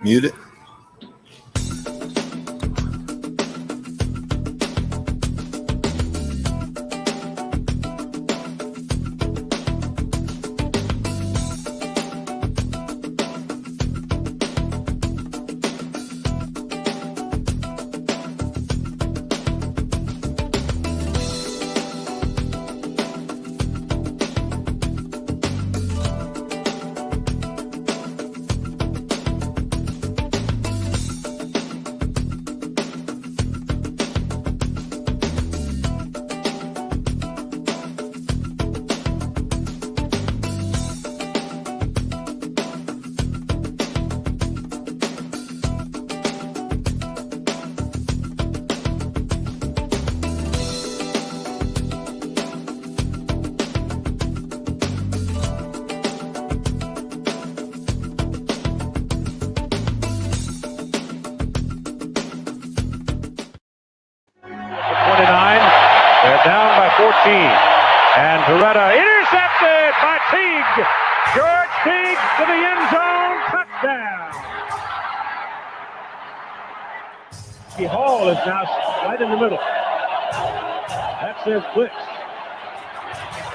Mute it. And Beretta intercepted by Teague. George Teague to the end zone. Touchdown. Hall is now right in the middle. That's his blitz.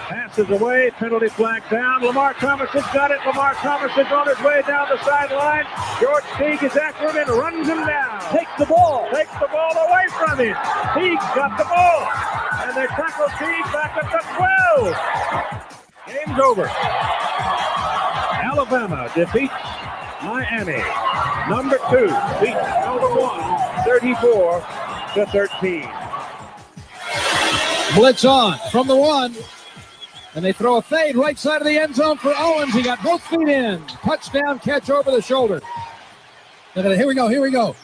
Passes away. Penalty flag down. Lamar Thomas has got it. Lamar Thomas is on his way down the sideline. George Teague is after him and runs him down. Takes the ball away from him. Teague's got the ball. And they tackle Teague back at the 12. Game's over. Alabama defeats Miami. Number 2 beats number 1, 34-13. Blitz on from the 1. And they throw a fade right side of the end zone for Owens. He got both feet in. Touchdown catch over the shoulder. Here we go. They're going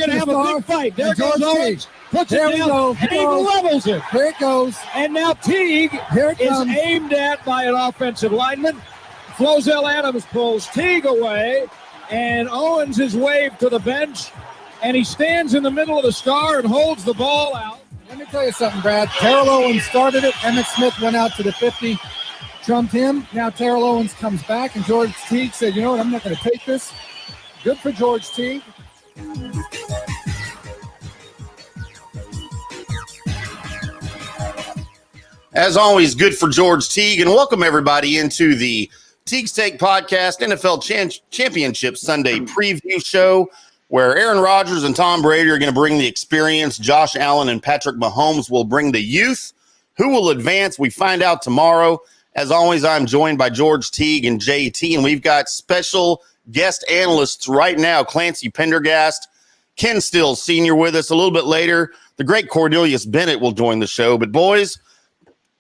to have a big fight. There goes Owens. Puts it down, and he levels it. Here it goes. And now Teague is aimed at by an offensive lineman. Flozell Adams pulls Teague away, and Owens is waved to the bench, and he stands in the middle of the star and holds the ball out. Let me tell you something, Brad. Terrell Owens started it. Emmett Smith went out to the 50, trumped him. Now Terrell Owens comes back, and George Teague said, you know what, I'm not going to take this. Good for George Teague. As always, good for George Teague, and welcome everybody into the Teague's Take Podcast NFL Championship Sunday preview show, where Aaron Rodgers and Tom Brady are going to bring the experience. Josh Allen and Patrick Mahomes will bring the youth. Who will advance? We find out tomorrow. As always, I'm joined by George Teague and JT, and we've got special guest analysts right now. Clancy, Pendergast, Ken Stills Sr. with us a little bit later. The great Cornelius Bennett will join the show. But boys,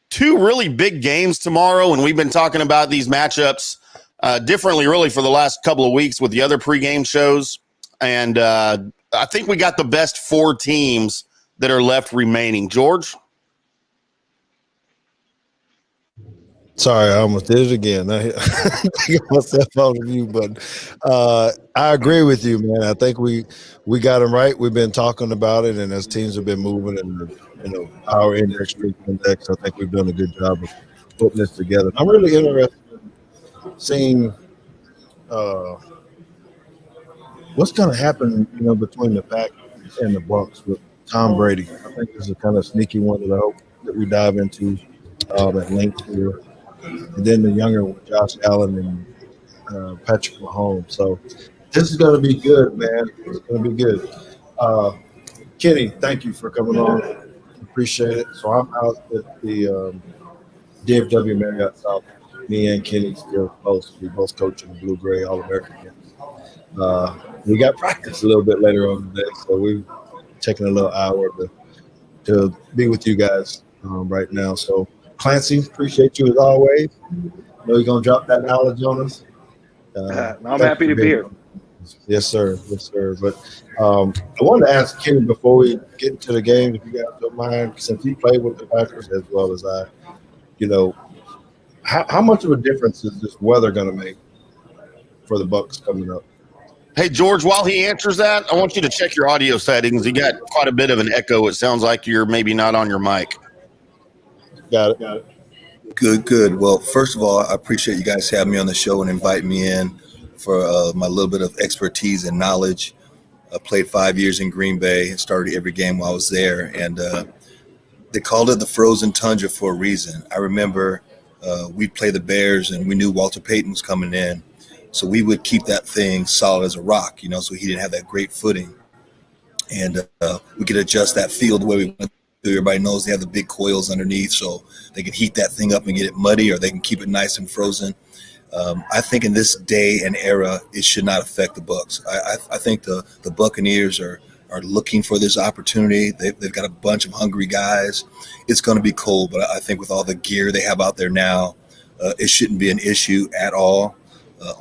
2 really big games tomorrow, and we've been talking about these matchups differently really for the last couple of weeks with the other pregame shows. And I think we got the best 4 teams that are left remaining. George? Sorry, I almost did it again. I got myself out of you, but I agree with you, man. I think we got them right. We've been talking about it, and as teams have been moving and our index, strength index, I think we've done a good job of putting this together. I'm really interested in seeing what's going to happen, between the Packers and the Bucs with Tom Brady. I think this is a kind of sneaky one that I hope that we dive into at length here. And then the younger one, Josh Allen and Patrick Mahomes. So this is going to be good, man. It's going to be good. Kenny, thank you for coming on. Appreciate it. So I'm out at the DFW Marriott South. Me and Kenny still close. We both coach in the Blue-Gray All-American games. We got practice a little bit later on today, so we're taking a little hour to be with you guys right now. So Clancy, appreciate you as always. I know you're going to drop that knowledge on us. I'm happy to be here. Yes, sir. Yes, sir. But I wanted to ask Kenny before we get into the game, if you guys don't mind, since he played with the Packers as well as I, how much of a difference is this weather going to make for the Bucs coming up? Hey, George, while he answers that, I want you to check your audio settings. You got quite a bit of an echo. It sounds like you're maybe not on your mic. Got it. Good. Well, first of all, I appreciate you guys having me on the show and inviting me in. for my little bit of expertise and knowledge. I played 5 years in Green Bay and started every game while I was there. And they called it the frozen tundra for a reason. I remember we'd play the Bears and we knew Walter Payton was coming in. So we would keep that thing solid as a rock, so he didn't have that great footing. And we could adjust that field the way we want to. Everybody knows they have the big coils underneath, so they can heat that thing up and get it muddy, or they can keep it nice and frozen. I think in this day and era, it should not affect the Bucs. I think the Buccaneers are looking for this opportunity. They've got a bunch of hungry guys. It's going to be cold, but I think with all the gear they have out there now, it shouldn't be an issue at all.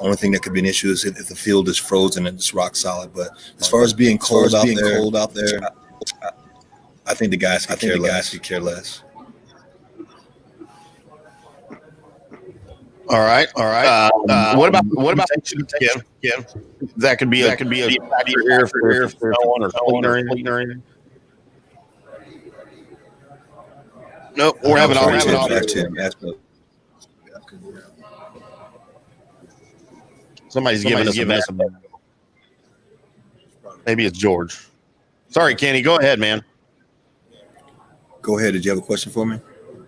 Only thing that could be an issue is if the field is frozen and it's rock solid. But as far as being cold out there, I think the guys could care less. All right. What about Tim? That could be a factor here for someone or anything. Nope, we're having all Tim. Somebody's giving us a message. Maybe it's George. Sorry, Kenny. Go ahead, man. Go ahead. Did you have a question for me?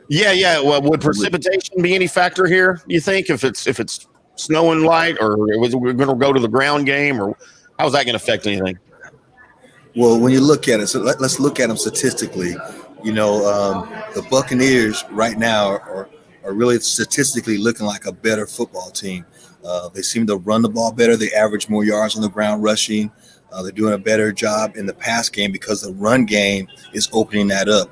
Yeah. Well, would precipitation be any factor here, you think, if it's snowing light, or we're going to go to the ground game, or how's that going to affect anything? Well, when you look at it, so let's look at them statistically. The Buccaneers right now are really statistically looking like a better football team. They seem to run the ball better. They average more yards on the ground rushing. They're doing a better job in the pass game because the run game is opening that up.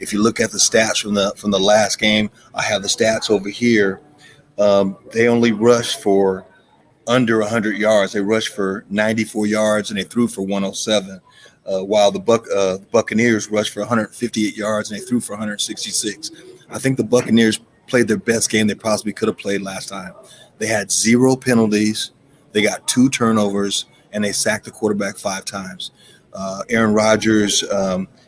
If you look at the stats from the last game, I have the stats over here. They only rushed for under 100 yards. They rushed for 94 yards and they threw for 107. While the Buccaneers rushed for 158 yards and they threw for 166. I think the Buccaneers played their best game they possibly could have played last time. They had 0 penalties. They got 2 turnovers. And they sacked the quarterback 5 times. Aaron Rodgers,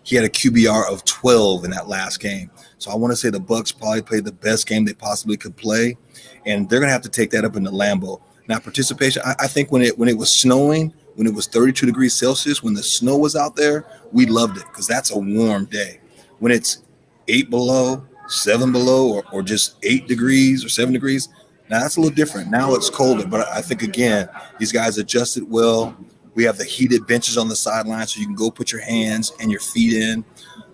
he had a QBR of 12 in that last game. So I want to say the Bucs probably played the best game they possibly could play, and they're going to have to take that up in the Lambeau. Now, participation, I think when it was snowing, when it was 32 degrees Celsius, when the snow was out there, we loved it because that's a warm day. When it's 8 below, 7 below, or just 8 degrees or 7 degrees, now, that's a little different. Now it's colder, but I think, again, these guys adjusted well. We have the heated benches on the sideline so you can go put your hands and your feet in.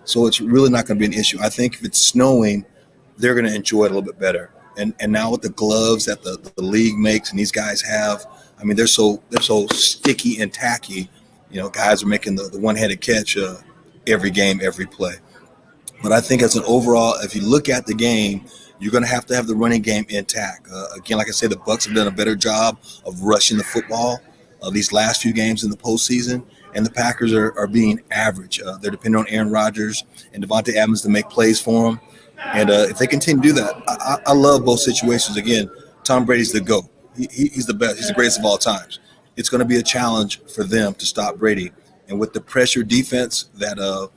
So it's really not going to be an issue. I think if it's snowing, they're going to enjoy it a little bit better. And now with the gloves that the league makes and these guys have, I mean, they're so sticky and tacky. Guys are making the one-handed catch every game, every play. But I think as an overall, if you look at the game, you're going to have the running game intact. Again, like I said, the Bucs have done a better job of rushing the football these last few games in the postseason, and the Packers are being average. They're depending on Aaron Rodgers and Devontae Adams to make plays for them. And if they continue to do that, I love both situations. Again, Tom Brady's the GOAT. He's the best. He's the greatest of all times. It's going to be a challenge for them to stop Brady. And with the pressure defense that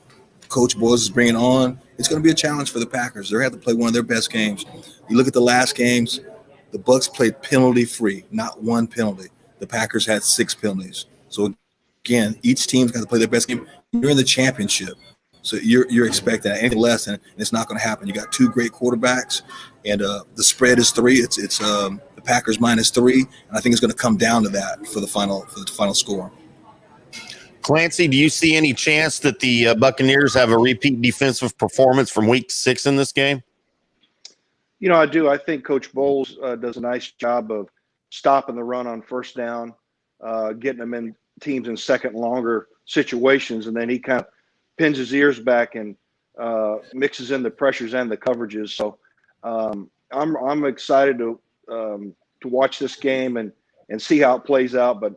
Coach Boyles is bringing on, it's going to be a challenge for the Packers. They're going to have to play one of their best games. You look at the last games, the Bucs played penalty-free, not one penalty. The Packers had 6 penalties. So, again, each team's got to play their best game. You're in the championship, so you're expecting anything less, and it's not going to happen. You got 2 great quarterbacks, and the spread is 3. It's the Packers -3, and I think it's going to come down to that for the final score. Clancy, do you see any chance that the Buccaneers have a repeat defensive performance from week 6 in this game? I do. I think Coach Bowles does a nice job of stopping the run on first down, getting them in teams in second and longer situations, and then he kind of pins his ears back and mixes in the pressures and the coverages. So I'm excited to watch this game and see how it plays out. But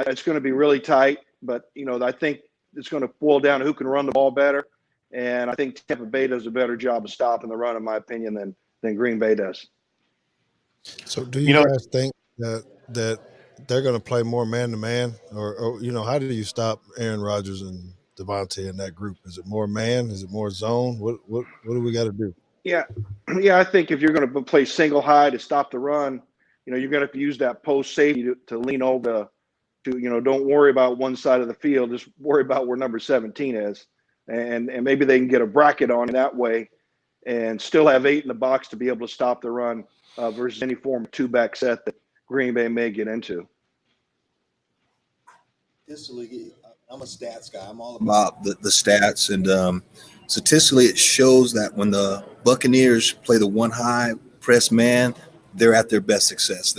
it's going to be really tight. But, I think it's going to boil down to who can run the ball better. And I think Tampa Bay does a better job of stopping the run, in my opinion, than Green Bay does. So do you guys think that they're going to play more man-to-man? Or how do you stop Aaron Rodgers and Devontae in that group? Is it more man? Is it more zone? What do we got to do? Yeah, I think if you're going to play single high to stop the run, you're going to have to use that post safety to lean over to, don't worry about one side of the field. Just worry about where number 17 is. And maybe they can get a bracket on that way and still have 8 in the box to be able to stop the run versus any form of two-back set that Green Bay may get into. I'm a stats guy. I'm all about the stats. And statistically, it shows that when the Buccaneers play the one high press man, they're at their best success.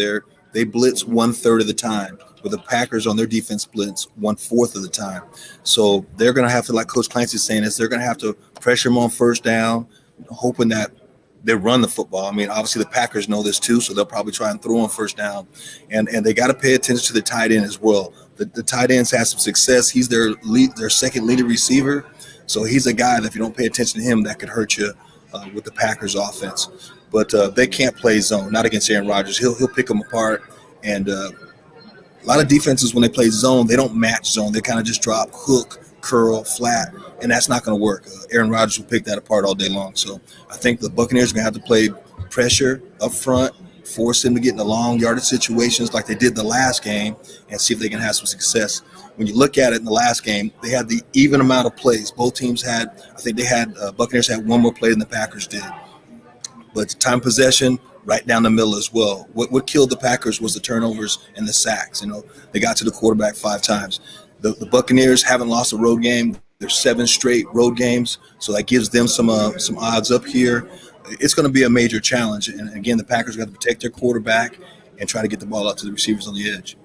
They blitz 1/3 of the time, where the Packers on their defense blitz 1/4 of the time. So they're going to have to, like Coach Clancy is saying, they're going to have to pressure them on first down, hoping that they run the football. I mean, obviously the Packers know this too, so they'll probably try and throw on first down. And they got to pay attention to the tight end as well. The tight ends have some success. He's their second leading receiver. So he's a guy that if you don't pay attention to him, that could hurt you with the Packers offense. But they can't play zone, not against Aaron Rodgers. He'll pick them apart. And a lot of defenses, when they play zone, they don't match zone. They kind of just drop, hook, curl, flat, and that's not going to work. Aaron Rodgers will pick that apart all day long. So I think the Buccaneers are going to have to play pressure up front, force them to get in the long yardage situations like they did the last game, and see if they can have some success. When you look at it in the last game, they had the even amount of plays. Both teams had, I think Buccaneers had one more play than the Packers did. But time possession, right down the middle as well. What killed the Packers was the turnovers and the sacks. They got to the quarterback 5 times. The Buccaneers haven't lost a road game. There's 7 straight road games, so that gives them some odds up here. It's going to be a major challenge. And again, the Packers got to protect their quarterback and try to get the ball out to the receivers on the edge.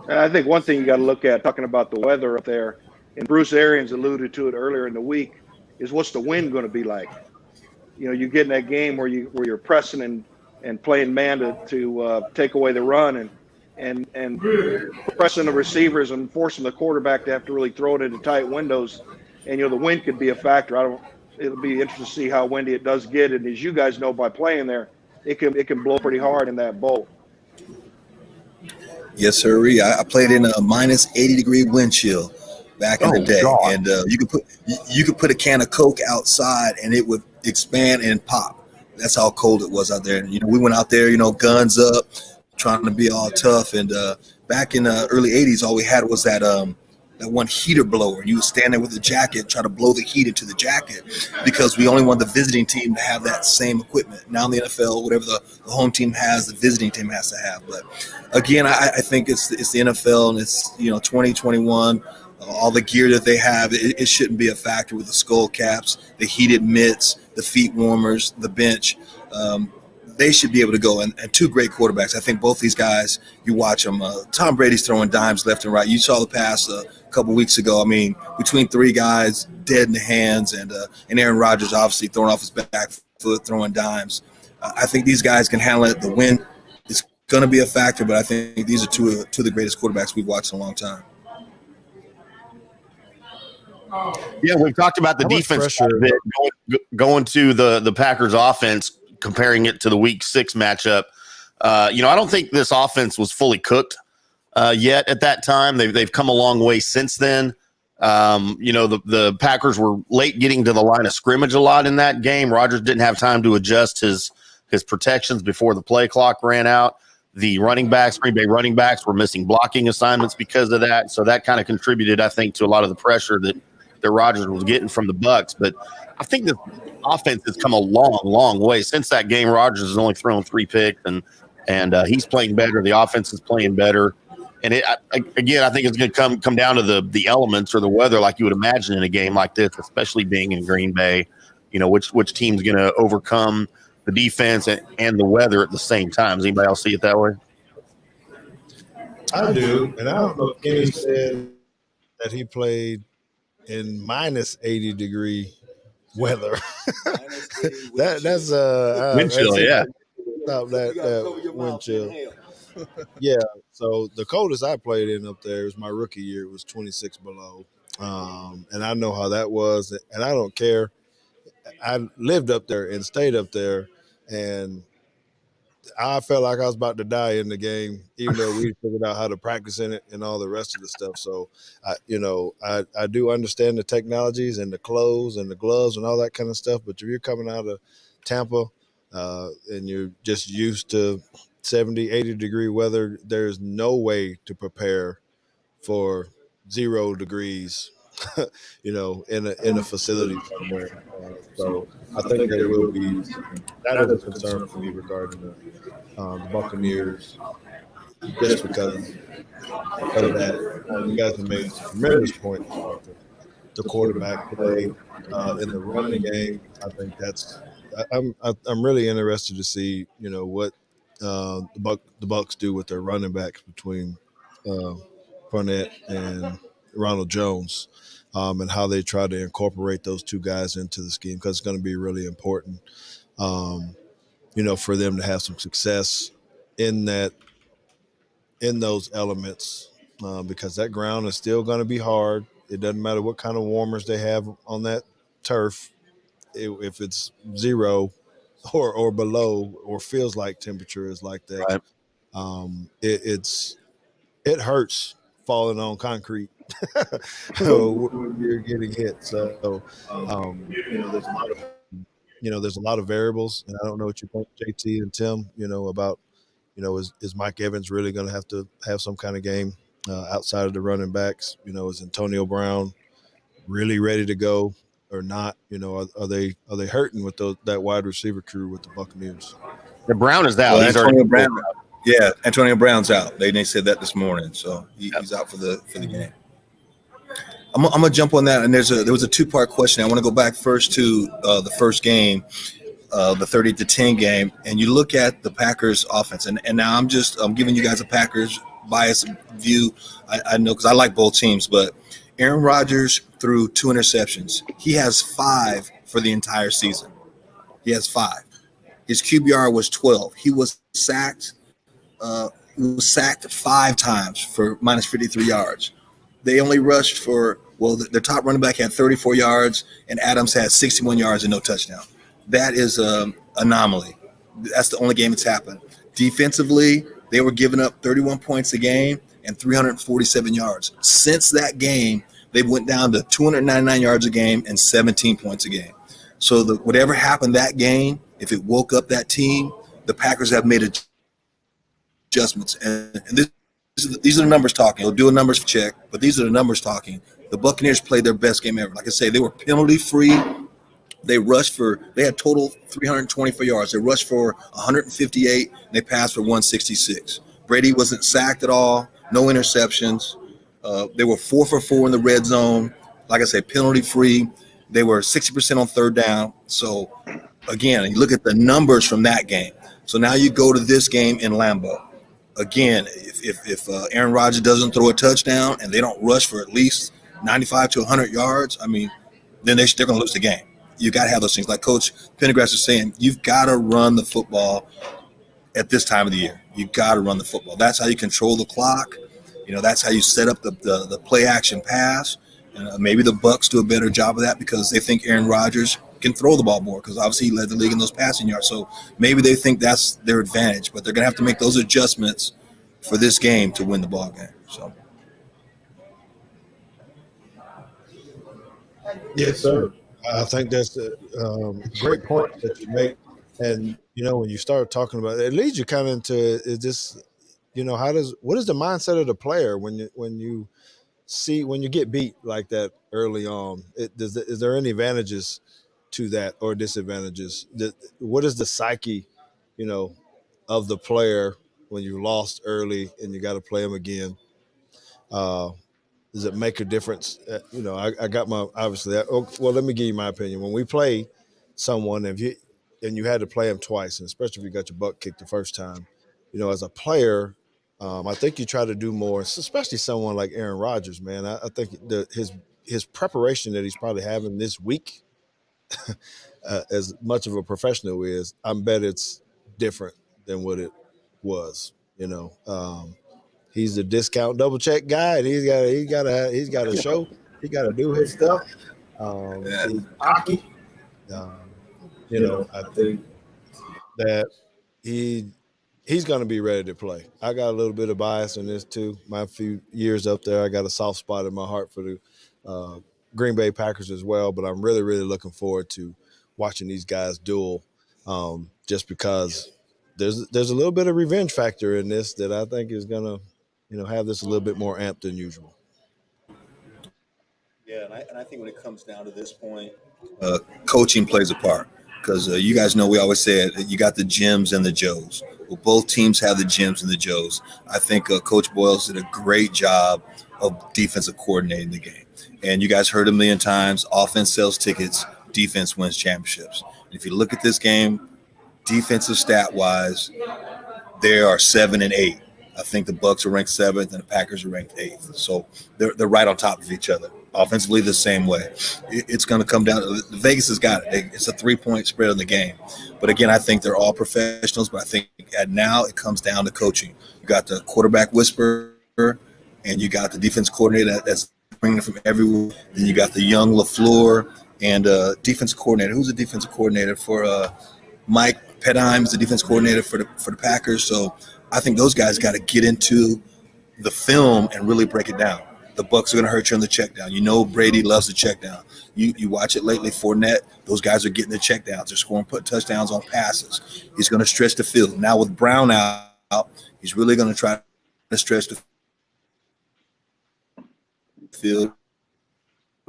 And I think one thing you got to look at, talking about the weather up there, and Bruce Arians alluded to it earlier in the week, is what's the wind going to be like? You get in that game where you're pressing and playing man to take away the run and pressing the receivers and forcing the quarterback to have to really throw it into tight windows. And the wind could be a factor. It'll be interesting to see how windy it does get. And as you guys know, by playing there, it can blow pretty hard in that bowl. Yes, sir. I played in a minus 80-degree wind chill back in the day, God. And you could put a can of Coke outside and it would expand and pop. That's how cold it was out there. And, we went out there, guns up, trying to be all tough. And back in the early 80s, all we had was that one heater blower. You would stand there with a jacket, try to blow the heat into the jacket, because we only want the visiting team to have that same equipment. Now in the NFL, whatever the home team has, the visiting team has to have. But again, I think it's the NFL, and it's 2021. All the gear that they have, it shouldn't be a factor with the skull caps, the heated mitts, the feet warmers, the bench. They should be able to go. And 2 great quarterbacks. I think both these guys, you watch them. Tom Brady's throwing dimes left and right. You saw the pass a couple weeks ago. I mean, between 3 guys, dead in the hands, and Aaron Rodgers obviously throwing off his back foot, throwing dimes. I think these guys can handle it. The wind is going to be a factor, but I think these are two of the greatest quarterbacks we've watched in a long time. Yeah, we've talked about the defense going to the Packers offense, comparing it to the Week 6 matchup. I don't think this offense was fully cooked yet at that time. They've come a long way since then. The Packers were late getting to the line of scrimmage a lot in that game. Rodgers didn't have time to adjust his protections before the play clock ran out. The Green Bay running backs were missing blocking assignments because of that. So that kind of contributed, I think, to a lot of the pressure that Rodgers was getting from the Bucs. But I think the offense has come a long, long way since that game. Rodgers has only thrown 3 picks, and he's playing better. The offense is playing better. And I think it's going to come down to the elements or the weather, like you would imagine in a game like this, especially being in Green Bay. Which team's going to overcome the defense and the weather at the same time. Does anybody else see it that way? I do, and I don't know if Kenny said that he played in minus 80-degree weather. That's wind chill, yeah. Stop that wind chill. Yeah, so the coldest I played in up there was my rookie year. It was 26 below, and I know how that was, and I don't care. I lived up there and stayed up there, and I felt like I was about to die in the game, even though we figured out how to practice in it and all the rest of the stuff. So, I do understand the technologies and the clothes and the gloves and all that kind of stuff. But if you're coming out of Tampa and you're just used to, 70, 80-degree weather, there's no way to prepare for 0 degrees, in a facility somewhere. So I think there will be that is a concern for me regarding the Buccaneers, just because of that. You guys have made some tremendous points about the quarterback play in the running game. I think I'm really interested to see what the Bucks do with their running backs between Fournette and Ronald Jones, and how they try to incorporate those two guys into the scheme, because it's going to be really important, for them to have some success in those elements, because that ground is still going to be hard. It doesn't matter what kind of warmers they have on that turf. If it's 0 or below, or feels like temperature is like that, Right. it hurts falling on concrete when you're getting hit. So, there's a lot of variables, and I don't know what you think, JT and Tim, about, is Mike Evans really going to have some kind of game outside of the running backs? Is Antonio Brown really ready to go or not? Are they hurting with that wide receiver crew with the Buccaneers? The Brown is out. Well, He's Antonio already Brown. Yeah, Antonio Brown's out. They said that this morning, so he's out for the game. I'm gonna jump on that, and there was a 2-part question. I want to go back first to the first game, the 30-10 game, and you look at the Packers offense, and now I'm giving you guys a Packers biased view. I know, because I like both teams, but Aaron Rodgers threw 2 interceptions. He has 5 for the entire season. He has 5. His QBR was 12. He was sacked. He was sacked 5 times for minus 53 yards. They only rushed for, their top running back had 34 yards, and Adams had 61 yards and no touchdown. That is an anomaly. That's the only game it's happened. Defensively, they were giving up 31 points a game and 347 yards. Since that game, they went down to 299 yards a game and 17 points a game. So whatever happened that game, if it woke up that team, the Packers have made adjustments. And these are the numbers talking. They'll do a numbers check, but these are the numbers talking. The Buccaneers played their best game ever. Like I say, they were penalty-free. They had total 324 yards. They rushed for 158, and they passed for 166. Brady wasn't sacked at all, no interceptions. They were 4 for 4 in the red zone. Like I said, penalty-free. They were 60% on third down. So, again, you look at the numbers from that game. So now you go to this game in Lambeau. Again, if Aaron Rodgers doesn't throw a touchdown and they don't rush for at least 95 to 100 yards, then they're going to lose the game. You got to have those things. Like Coach Pendergast is saying, you've got to run the football at this time of the year. You got to run the football. That's how you control the clock. That's how you set up the play action pass. And maybe the Bucs do a better job of that because they think Aaron Rodgers can throw the ball more, because obviously he led the league in those passing yards. So maybe they think that's their advantage, but they're going to have to make those adjustments for this game to win the ball game. So. Yes, sir. I think that's a great point that you make. And, when you start talking about it, it leads you kind of into, is this, what is the mindset of the player when you get beat like that early on? Is there any advantages to that or disadvantages? What is the psyche, of the player when you lost early and you got to play them again? Does it make a difference? I got my, obviously, let me give you my opinion. When we play someone, and you had to play them twice, and especially if you got your butt kicked the first time, as a player, I think you try to do more, especially someone like Aaron Rodgers, man. I think his preparation that he's probably having this week, as much of a professional is, I bet it's different than what it was. He's a discount double check guy, and he's got to show, he got to do his stuff. He's cocky. I think that he's going to be ready to play. I got a little bit of bias in this too. My few years up there, I got a soft spot in my heart for the Green Bay Packers as well, but I'm really, really looking forward to watching these guys duel, just because there's a little bit of revenge factor in this that I think is gonna, have this a little bit more amped than usual. Yeah, and I think when it comes down to this point, coaching plays a part because you guys know we always say you got the Jims and the Joes. Well, both teams have the Jims and the Joes. I think Coach Boyles did a great job of defensive coordinating the game. And you guys heard a million times, offense sells tickets, defense wins championships. And if you look at this game, defensive stat-wise, they are 7 and 8. I think the Bucs are ranked 7th and the Packers are ranked 8th. So they're right on top of each other. Offensively, the same way. It's going to come down to Vegas has got it. It's a 3-point spread on the game. But again, I think they're all professionals. But I think now it comes down to coaching. You got the quarterback whisperer, and you got the defense coordinator that's bringing it from everywhere. Then you got the young LaFleur and defense coordinator. Who's the defensive coordinator for Mike Pedheim is the defense coordinator for the Packers. So I think those guys got to get into the film and really break it down. The Bucs are going to hurt you on the check down. Brady loves the check down. You watch it lately, Fournette, those guys are getting the check downs. They're scoring touchdowns on passes. He's going to stretch the field. Now with Brown out, he's really going to try to stretch the field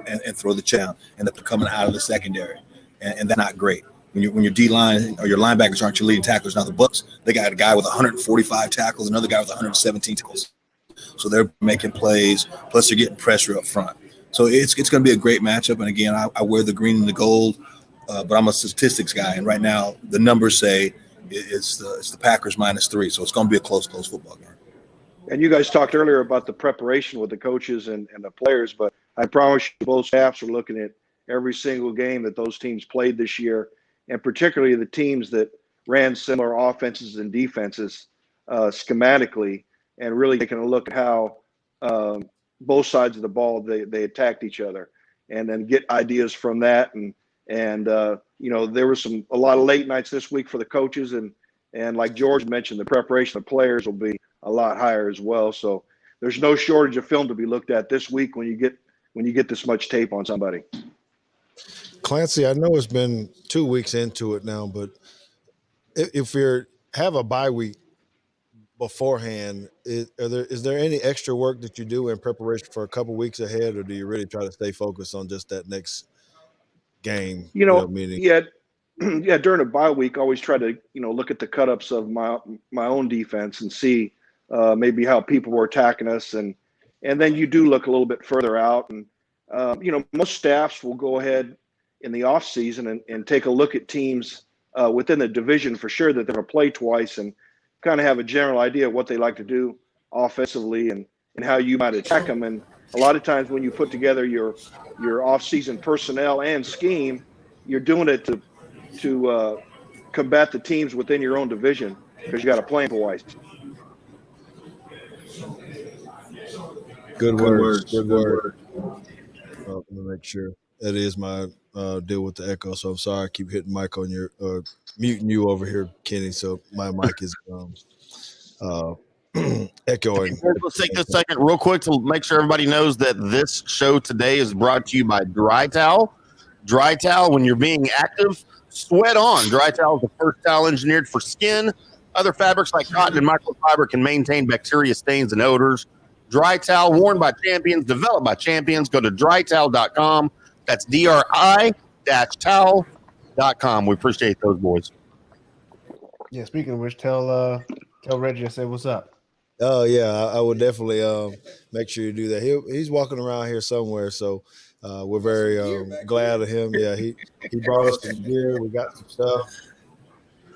and throw the check down, and they're coming out of the secondary. And that's not great. When your D-line or your linebackers aren't your leading tacklers. Now the Bucs, they got a guy with 145 tackles, another guy with 117 tackles. So they're making plays, plus they're getting pressure up front. So it's going to be a great matchup. And again, I wear the green and the gold, but I'm a statistics guy. And right now the numbers say it's the Packers -3. So it's going to be a close football game. And you guys talked earlier about the preparation with the coaches and the players, but I promise you both staffs are looking at every single game that those teams played this year, and particularly the teams that ran similar offenses and defenses schematically, and really taking a look at how both sides of the ball they attacked each other, and then get ideas from that. And there was a lot of late nights this week for the coaches, and like George mentioned, the preparation of players will be a lot higher as well. So there's no shortage of film to be looked at this week when you get this much tape on somebody. Clancy, I know it's been 2 weeks into it now, but if you have a bye week beforehand, is there any extra work that you do in preparation for a couple weeks ahead, or do you really try to stay focused on just that next game? Meaning? Yeah, during a bye week, I always try to look at the cut-ups of my own defense and see maybe how people were attacking us, and then you do look a little bit further out, and most staffs will go ahead in the off season and take a look at teams within the division for sure that they're going to play twice, and kind of have a general idea of what they like to do offensively and how you might attack them. And a lot of times when you put together your off-season personnel and scheme, you're doing it to combat the teams within your own division because you got to play them twice. Good words. Let me make sure. That is my deal with the echo. So I'm sorry I keep hitting mic on your muting you over here, Kenny. So my mic is echoing. Let's take this second real quick to make sure everybody knows that this show today is brought to you by Dry Towel. Dry Towel, when you're being active, sweat on. Dry Towel is the first towel engineered for skin. Other fabrics like cotton and microfiber can maintain bacteria stains and odors. Dry Towel, worn by champions, developed by champions. Go to drytowel.com. That's DRI-towel.com. We appreciate those boys. Yeah, speaking of which, tell Reggie I said what's up. Oh, yeah, I would definitely make sure you do that. He's walking around here somewhere, so we're very glad of him. Yeah, he brought us some gear. We got some stuff.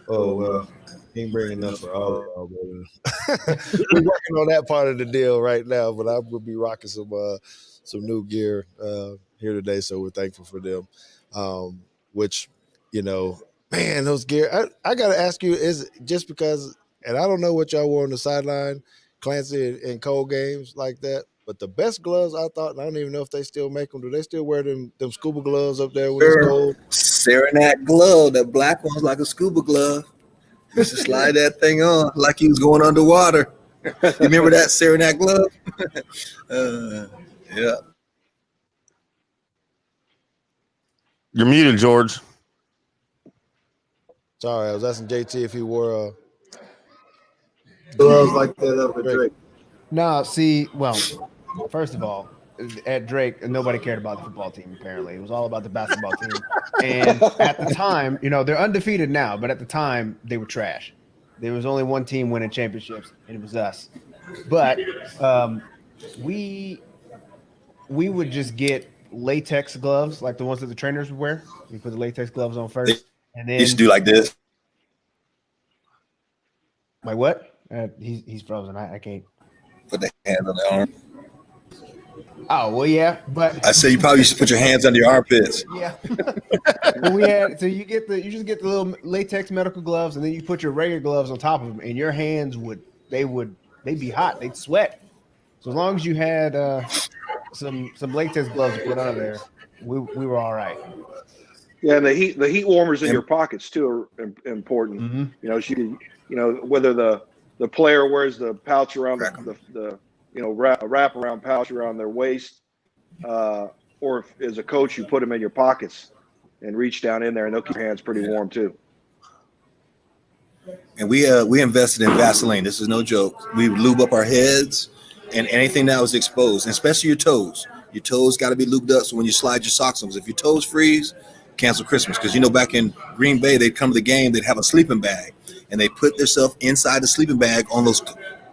Oh, well, he ain't bringing enough for all of y'all. We're working on that part of the deal right now, but I will be rocking some new gear here today, so we're thankful for them. Which, man, those gear. I got to ask you, is it just because, and I don't know what y'all wore on the sideline, Clancy and Cole games like that, but the best gloves I thought, and I don't even know if they still make them. Do they still wear them scuba gloves up there when it's cold? Saranac glove, that black one's like a scuba glove. Used to slide that thing on like he was going underwater. You remember that Saranac glove? Yeah. You're muted, George. Sorry, I was asking JT if he wore gloves like that up at Drake. No, see, well, first of all, at Drake, nobody cared about the football team, apparently. It was all about the basketball team. And at the time, they're undefeated now, but at the time, they were trash. There was only one team winning championships, and it was us. But we would just get latex gloves, like the ones that the trainers would wear. We put the latex gloves on first. And then You should do like this. My what? He's frozen. I can't. Put the hands on the arm. Oh, well, yeah, but I said you probably should put your hands under your armpits. yeah. You just get the little latex medical gloves, and then you put your regular gloves on top of them, and your hands they'd be hot, they'd sweat. So as long as you had some latex gloves to put under there, we were all right. Yeah, and the heat warmers in your pockets too are important. Mm-hmm. Whether the player wears the pouch around the wrap around pouch around their waist, or if as a coach you put them in your pockets and reach down in there, and they'll keep your hands pretty warm too. And we invested in Vaseline. This is no joke. We would lube up our heads and anything that was exposed, and especially your toes. Your toes got to be lubed up so when you slide your socks on. Because if your toes freeze, cancel Christmas. Because back in Green Bay, they'd come to the game, they'd have a sleeping bag, and they put themselves inside the sleeping bag on those.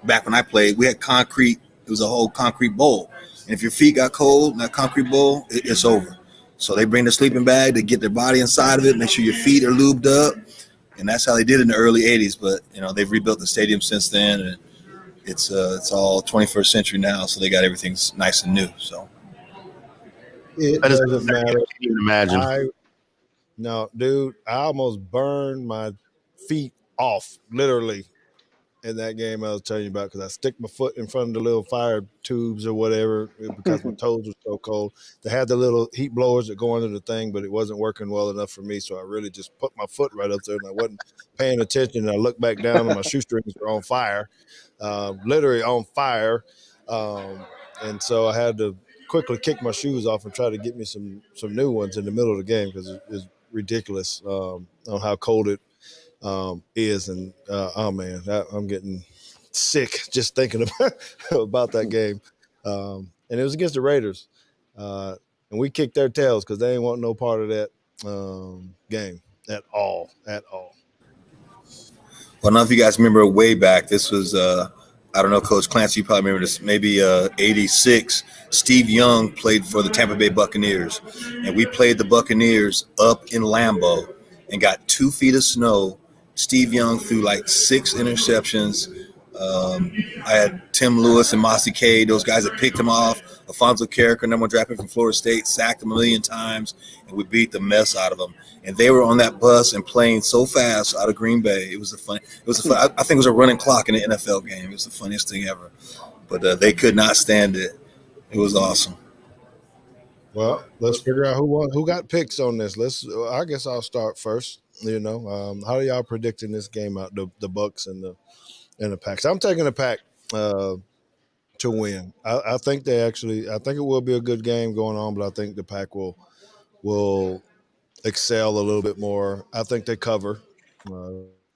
Back when I played, we had concrete. It was a whole concrete bowl. And if your feet got cold in that concrete bowl, it's over. So they bring the sleeping bag to get their body inside of it, make sure your feet are lubed up. And that's how they did it in the early 80s. But, they've rebuilt the stadium since then. And it's all 21st century now. So they got everything nice and new. So It That is doesn't matter. You can imagine. No, dude, I almost burned my feet off, literally, in that game I was telling you about, because I stick my foot in front of the little fire tubes or whatever because my toes were so cold. They had the little heat blowers that go under the thing, but it wasn't working well enough for me, so I really just put my foot right up there, and I wasn't paying attention, and I looked back down, and my shoestrings were on fire, literally on fire, and so I had to quickly kick my shoes off and try to get me some new ones in the middle of the game because it's ridiculous on how cold it is, and oh man, I'm getting sick just thinking about that game. And it was against the Raiders, and we kicked their tails because they ain't want no part of that game at all. Well, I don't know if you guys remember way back. This was, I don't know, Coach Clancy, you probably remember this, maybe 86. Steve Young played for the Tampa Bay Buccaneers, and we played the Buccaneers up in Lambeau and got 2 feet of snow. Steve Young threw like 6 interceptions. I had Tim Lewis and Mossy K, those guys that picked him off. Alfonso Carricker, number 1 draft pick from Florida State, sacked him 1 million times, and we beat the mess out of them. And they were on that bus and playing so fast out of Green Bay. I think it was a running clock in the NFL game. It was the funniest thing ever. But they could not stand it. It was awesome. Well, let's figure out who got picks on this. I guess I'll start first. How are y'all predicting this game out? The Bucks and the Packs. I'm taking the Pack to win. I think I think it will be a good game going on, but I think the Pack will excel a little bit more. I think they cover.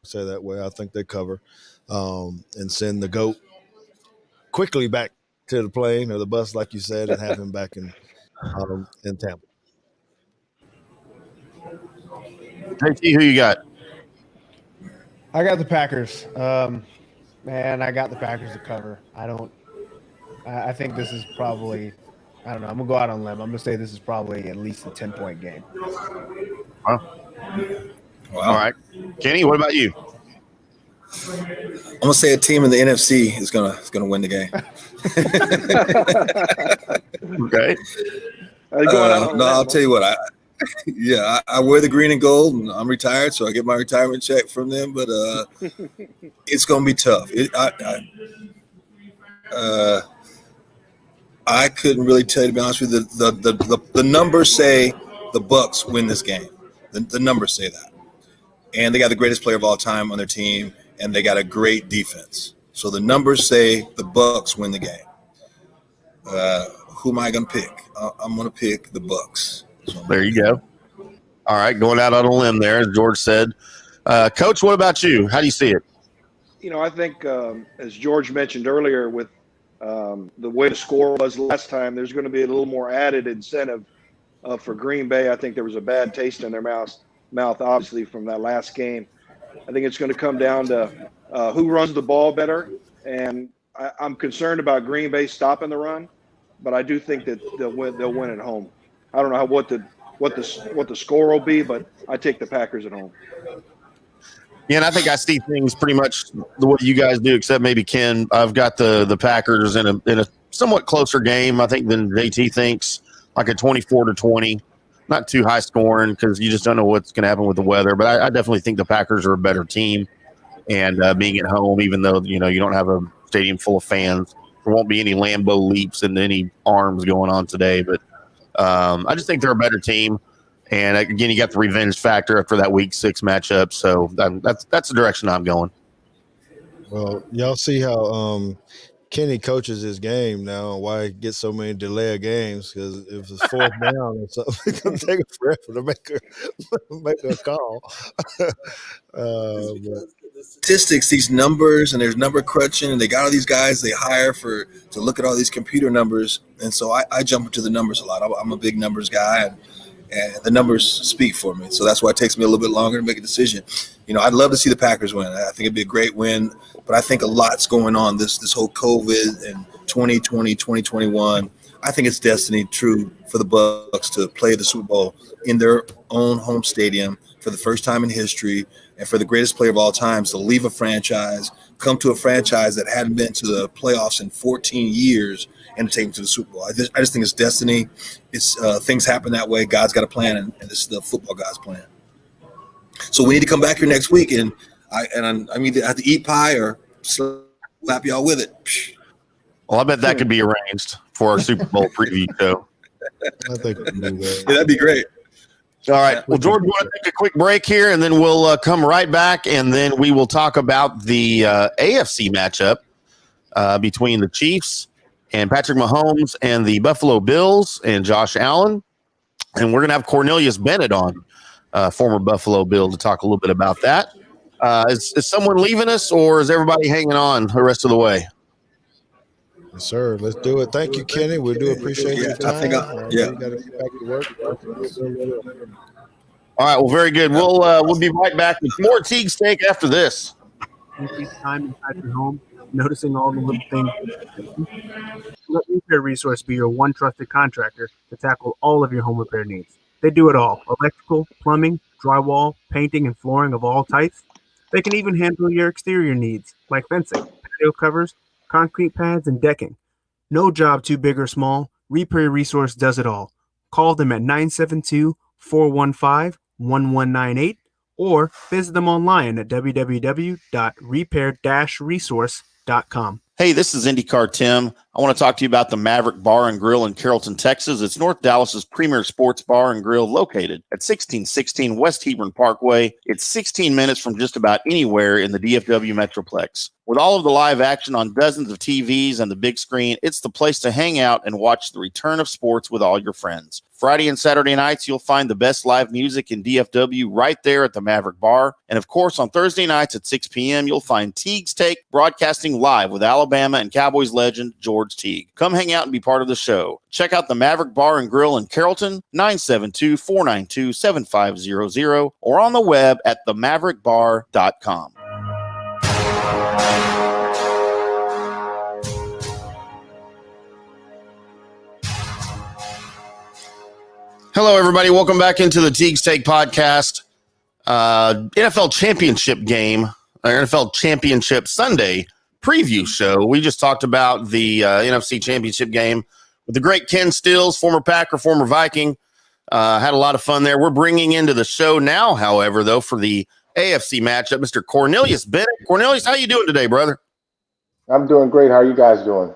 Say that way. I think they cover and send the GOAT quickly back to the plane or the bus, like you said, and have him back in Tampa. JT, who you got? I got the Packers. Man, I got the Packers to cover. I think this is probably, I don't know, I'm going to go out on a limb. I'm going to say this is probably at least a 10-point game. Wow. All right. Kenny, what about you? I'm gonna say a team in the NFC is gonna win the game. Okay. I'll tell you what. I wear the green and gold, and I'm retired, so I get my retirement check from them. But it's gonna be tough. I couldn't really tell you, to be honest with you. The numbers say the Bucks win this game. The numbers say that, and they got the greatest player of all time on their team, and they got a great defense. So the numbers say the Bucks win the game. Who am I going to pick? I'm going to pick the Bucks. So there you go. All right, going out on a limb there, as George said. Coach, what about you? How do you see it? I think as George mentioned earlier, with the way the score was last time, there's going to be a little more added incentive for Green Bay. I think there was a bad taste in their mouth, obviously, from that last game. I think it's going to come down to who runs the ball better, and I'm concerned about Green Bay stopping the run, but I do think that they'll win at home. I don't know what the score will be, but I take the Packers at home. Yeah, and I think I see things pretty much the way you guys do, except maybe Ken. I've got the Packers in a somewhat closer game, I think, than JT thinks, like a 24-20. Not too high scoring because you just don't know what's going to happen with the weather. But I definitely think the Packers are a better team, and being at home, even though you don't have a stadium full of fans, there won't be any Lambeau leaps and any arms going on today. But I just think they're a better team. And again, you got the revenge factor after that Week 6 matchup, so that's the direction I'm going. Well, y'all see how Kenny coaches his game now, and why he gets so many delay of games, because if it's fourth down or something, it's going to take a forever to make a call. Statistics, these numbers, and there's number crunching, and they got all these guys they hire to look at all these computer numbers, and so I jump into the numbers a lot. I'm a big numbers guy, and the numbers speak for me. So that's why it takes me a little bit longer to make a decision. I'd love to see the Packers win. I think it'd be a great win, but I think a lot's going on. This whole COVID and 2020, 2021. I think it's destiny true for the Bucs to play the Super Bowl in their own home stadium for the first time in history, and for the greatest player of all time to leave a franchise, come to a franchise that hadn't been to the playoffs in 14 years, and to take them to the Super Bowl. I just think it's destiny. It's things happen that way. God's got a plan, and this is the football God's plan. So we need to come back here next week, and I either have to eat pie or slap y'all with it. Well, I bet that could be arranged for our Super Bowl preview show. I think we can do that. Yeah, that'd be great. All right. Well, George, we want to take a quick break here, and then we'll come right back, and then we will talk about the AFC matchup between the Chiefs and Patrick Mahomes and the Buffalo Bills and Josh Allen. And we're going to have Cornelius Bennett on, former Buffalo Bill, to talk a little bit about that. Is someone leaving us, or is everybody hanging on the rest of the way? Yes, sir. Let's do it. Thank you, Kenny. We do appreciate your time. You got to get back to work. All right. Well, very good. We'll be right back with more Teague Steak after this. Increase time inside your home, noticing all the little things. Let Repair Resource be your one trusted contractor to tackle all of your home repair needs. They do it all: electrical, plumbing, drywall, painting, and flooring of all types. They can even handle your exterior needs, like fencing, patio covers, concrete pads, and decking. No job too big or small. Repair Resource does it all. Call them at 972-415-1198 or visit them online at www.repair-resource.com. Hey, this is IndyCar Timm. I want to talk to you about the Maverick Bar and Grill in Carrollton, Texas. It's North Dallas's premier sports bar and grill, located at 1616 West Hebron Parkway. It's 16 minutes from just about anywhere in the DFW Metroplex. With all of the live action on dozens of TVs and the big screen, it's the place to hang out and watch the return of sports with all your friends. Friday and Saturday nights, you'll find the best live music in DFW right there at the Maverick Bar. And of course, on Thursday nights at 6 p.m., you'll find Teague's Take broadcasting live with Alabama and Cowboys legend George Teague. Come hang out and be part of the show. Check out the Maverick Bar and Grill in Carrollton, 972-492-7500, or on the web at themaverickbar.com. Hello, everybody. Welcome back into the Teague's Take podcast. NFL Championship game, NFL Championship Sunday preview show. We just talked about the NFC Championship game with the great Ken Stills, former Packer, former Viking. Had a lot of fun there. We're bringing into the show now, however, though, for the AFC matchup, Mr. Cornelius Bennett. Cornelius, how you doing today, brother? I'm doing great. How are you guys doing?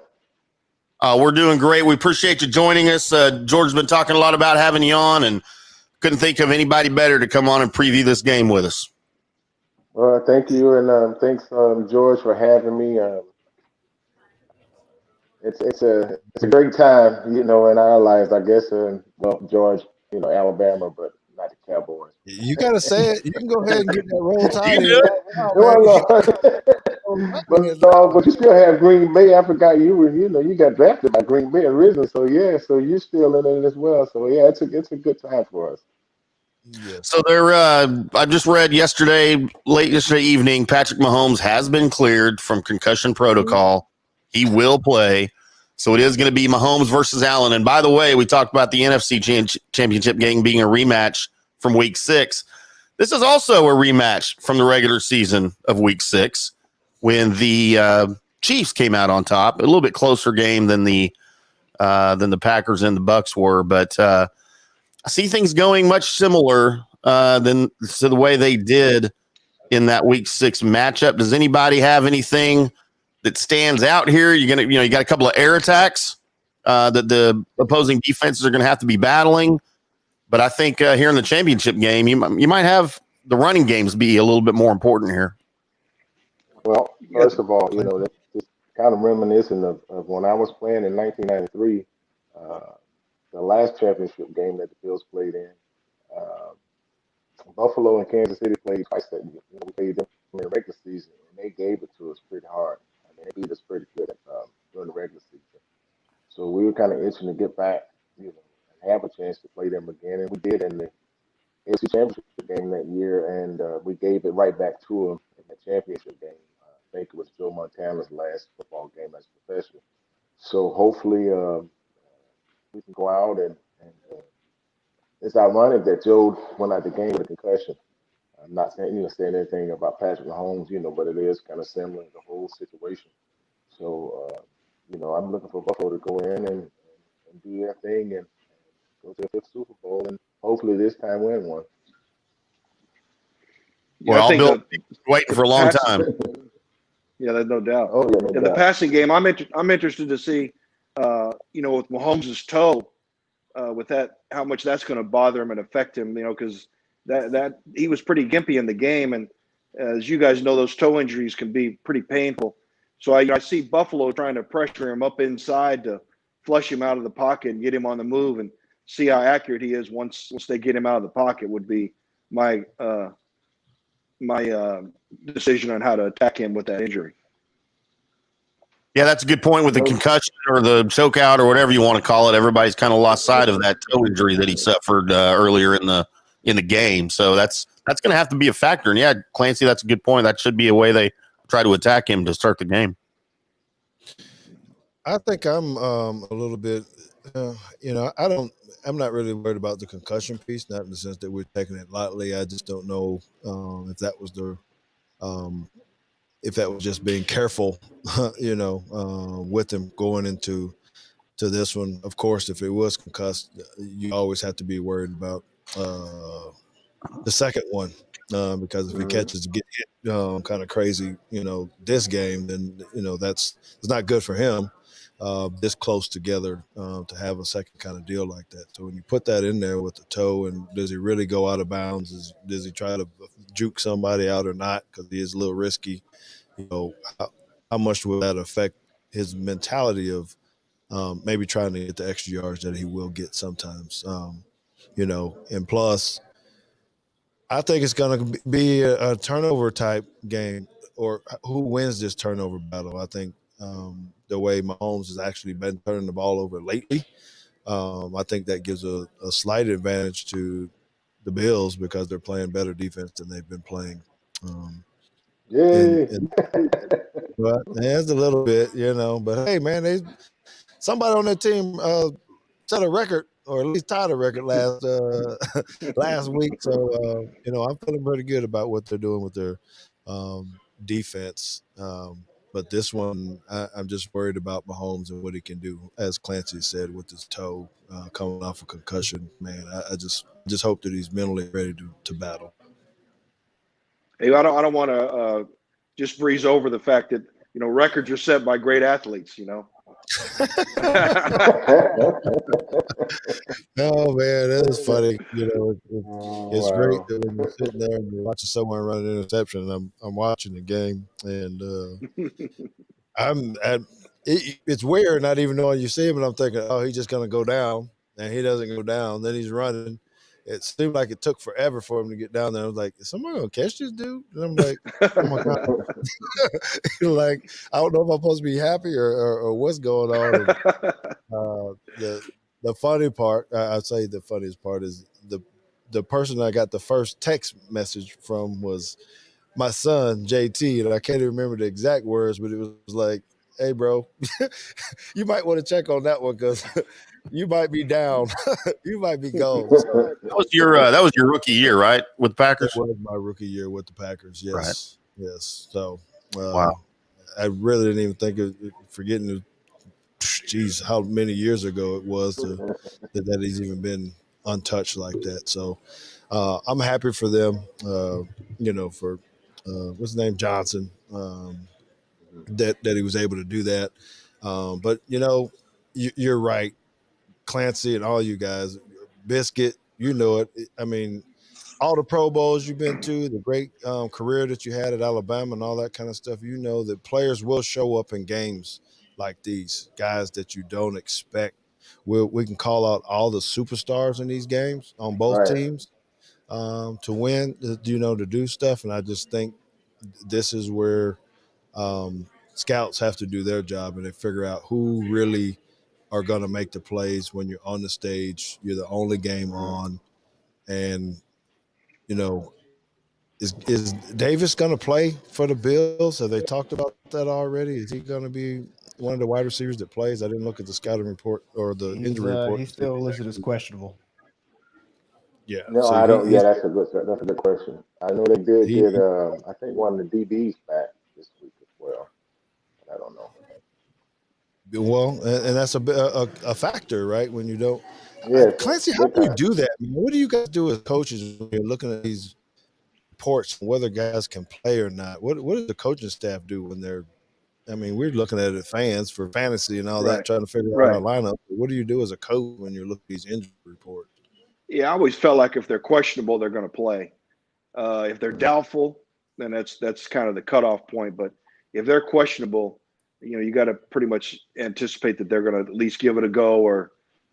We're doing great. We appreciate you joining us. George's been talking a lot about having you on, and couldn't think of anybody better to come on and preview this game with us. Well, thank you, and thanks, George, for having me. It's a great time, in our lives, I guess. Well, George, Alabama, but not the Cowboys. You got to say it. You can go ahead and get that roll tide. But you still have Green Bay. I forgot you got drafted by Green Bay originally. So yeah, so you're still in it as well. So yeah, it's a good time for us. Yes. So I just read late yesterday evening, Patrick Mahomes has been cleared from concussion protocol. He will play. So it is going to be Mahomes versus Allen. And by the way, we talked about the NFC championship game being a rematch from week 6. This is also a rematch from the regular season of week 6 when the Chiefs came out on top. A little bit closer game than the Packers and the Bucks were, but I see things going much similar than to the way they did in that week 6 matchup. Does anybody have anything that stands out here? You got a couple of air attacks that the opposing defenses are going to have to be battling. But I think here in the championship game, you might have the running games be a little bit more important here. Well, first of all, that's just kind of reminiscent of when I was playing in 1993, the last championship game that the Bills played in. Buffalo and Kansas City played twice that year. We played them in the regular season, and they gave it to us pretty hard. I mean, they beat us pretty good during the regular season. So we were kind of itching to get back, and have a chance to play them again, and we did in the AFC championship game that year, and we gave it right back to them in the championship game. I think it was Joe Montana's last football game as a professional. So hopefully we can go out and it's ironic that Joe went out the game with a concussion. I'm not saying anything about Patrick Mahomes, but it is kind of similar to the whole situation. So I'm looking for Buffalo to go in and do their thing and go to the 5th Super Bowl and hopefully this time win one. We're all waiting for a long time. Yeah, there's no doubt. Oh, yeah, In the passing game, I'm interested to see, with Mahomes' toe, with that, how much that's going to bother him and affect him, because that he was pretty gimpy in the game, and as you guys know, those toe injuries can be pretty painful. So I see Buffalo trying to pressure him up inside to flush him out of the pocket and get him on the move, and see how accurate he is once they get him out of the pocket. Would be my decision on how to attack him with that injury. Yeah, that's a good point with the concussion or the choke out or whatever you want to call it. Everybody's kind of lost sight of that toe injury that he suffered earlier in the game. So that's going to have to be a factor. And yeah, Clancy, that's a good point. That should be a way they try to attack him to start the game. I think I'm a little bit, I'm not really worried about the concussion piece, not in the sense that we're taking it lightly. I just don't know if that was if that was just being careful, with him going into this one. Of course, if it was concussed, you always have to be worried about the second one because if he catches get hit kind of crazy, this game, then it's not good for him. This close together to have a second kind of deal like that. So when you put that in there with the toe, and does he really go out of bounds? Does he try to juke somebody out or not? Because he is a little risky. How much will that affect his mentality of maybe trying to get the extra yards that he will get sometimes? And plus, I think it's going to be a turnover type game, or who wins this turnover battle. I think the way Mahomes has actually been turning the ball over lately, I think that gives a slight advantage to the Bills because they're playing better defense than they've been playing. But there's a little bit, But hey, man, somebody on that team set a record, or at least tied a record last week. So I'm feeling pretty good about what they're doing with their defense. But this one, I'm just worried about Mahomes and what he can do, as Clancy said, with his toe coming off a concussion. Man, I just hope that he's mentally ready to battle. Hey, I don't want to just breeze over the fact that records are set by great athletes. Oh man, that is funny. It's great that when you're sitting there and you're watching someone run an interception, and I'm watching the game, and it's weird not even knowing you see him, and I'm thinking, oh, he's just gonna go down, and he doesn't go down. Then he's running, it seemed like it took forever for him to get down there. I was like, is somebody gonna catch this dude? And I'm like, oh my God. Like, I don't know if I'm supposed to be happy or what's going on. And, the funny part, I'd say the funniest part is the person I got the first text message from was my son, JT, and I can't even remember the exact words, but it was like, hey, bro, you might want to check on that one because you might be down. You might be gone. So, that was your rookie year, right, with the Packers? It was my rookie year with the Packers, yes. Right. Yes. So, wow. I really didn't even think of forgetting geez, how many years ago it was that he's even been untouched like that. So I'm happy for them, for what's his name, Johnson, that he was able to do that. But, you're right, Clancy and all you guys, Biscuit, you know it. I mean, all the Pro Bowls you've been to, the great career that you had at Alabama and all that kind of stuff, that players will show up in games like these, guys that you don't expect. We can call out all the superstars in these games on both teams to win, to do stuff. And I just think this is where scouts have to do their job and they figure out who really are going to make the plays when you're on the stage. You're the only game on. And, is Davis going to play for the Bills? Have they talked about that already? Is he going to be one of the wide receivers that plays? I didn't look at the scouting report or the injury report. He's still listed as questionable. Yeah. No, see, I don't. Yeah, that's a good question. I know they did he- get. I think one of the DBs back this week as well. I don't know. Well, and that's a factor, right? When you don't. Yes, Clancy, how do you do that? What do you guys do as coaches when you're looking at these reports, whether guys can play or not? What does the coaching staff do when they're? I mean, we're looking at it fans for fantasy and all that, trying to figure out our lineup. But what do you do as a coach when you're looking at these injury reports? Yeah, I always felt like if they're questionable, they're going to play. If they're doubtful, then that's kind of the cutoff point. But if they're questionable, you got to pretty much anticipate that they're going to at least give it a go,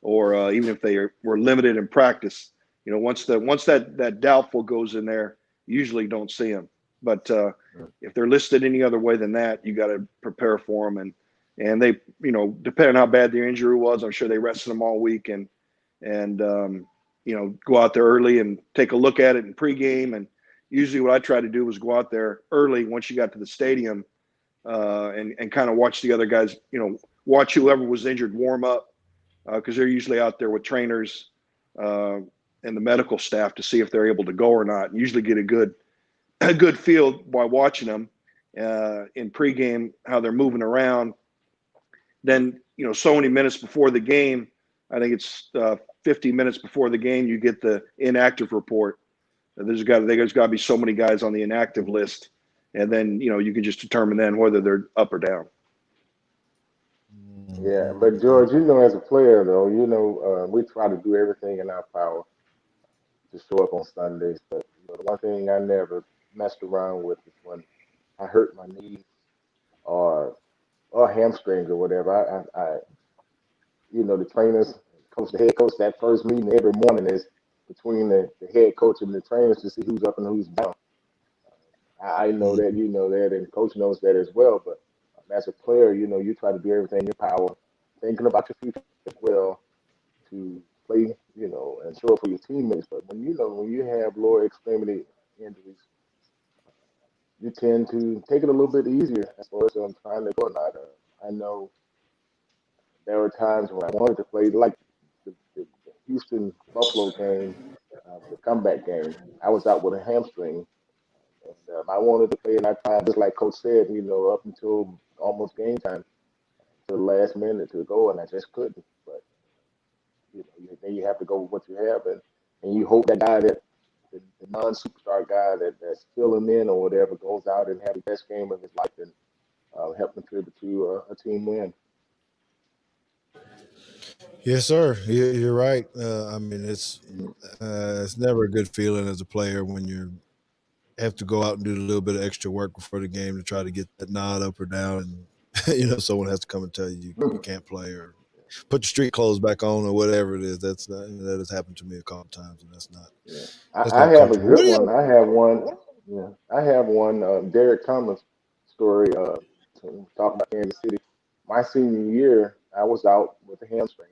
or even if they were limited in practice, once that doubtful goes in there, usually don't see them. But if they're listed any other way than that, you got to prepare for them. And they, depending on how bad their injury was, I'm sure they rested them all week and go out there early and take a look at it in pregame. And usually what I try to do was go out there early once you got to the stadium and kind of watch the other guys, watch whoever was injured warm up because they're usually out there with trainers and the medical staff to see if they're able to go or not. And usually get a good feel by watching them in pregame, how they're moving around. Then, so many minutes before the game, I think it's 50 minutes before the game, you get the inactive report. There's got to be so many guys on the inactive list. And then, you can just determine then whether they're up or down. Yeah, but George, as a player though, we try to do everything in our power to show up on Sundays. But the one thing I never messed around with is when I hurt my knee or hamstrings or whatever. I the trainers, the head coach, that first meeting every morning is between the head coach and the trainers to see who's up and who's down. I know that, that, and coach knows that as well. But as a player, you try to do everything in your power, thinking about your future as well to play, and show up for your teammates. But when you have lower extremity injuries, you tend to take it a little bit easier as far as trying to go or not. I know there were times when I wanted to play, like the Houston Buffalo game, the comeback game. I was out with a hamstring, and I wanted to play, and I tried, just like Coach said, up until almost game time, to the last minute to go, and I just couldn't. But then you have to go with what you have, and you hope that guy, that the non-superstar guy that's filling in or whatever, goes out and have the best game of his life and help contribute to a team win. Yes, sir. You're right. I mean, it's never a good feeling as a player when you have to go out and do a little bit of extra work before the game to try to get that nod up or down, and someone has to come and tell you you can't play or put your street clothes back on or whatever it is. That's not, that has happened to me a couple times, and that's Yeah. not I have a comfortable. What good do you? one. I have one. Yeah, I have one. Derek Thomas story. Talking about Kansas City. My senior year, I was out with a hamstring.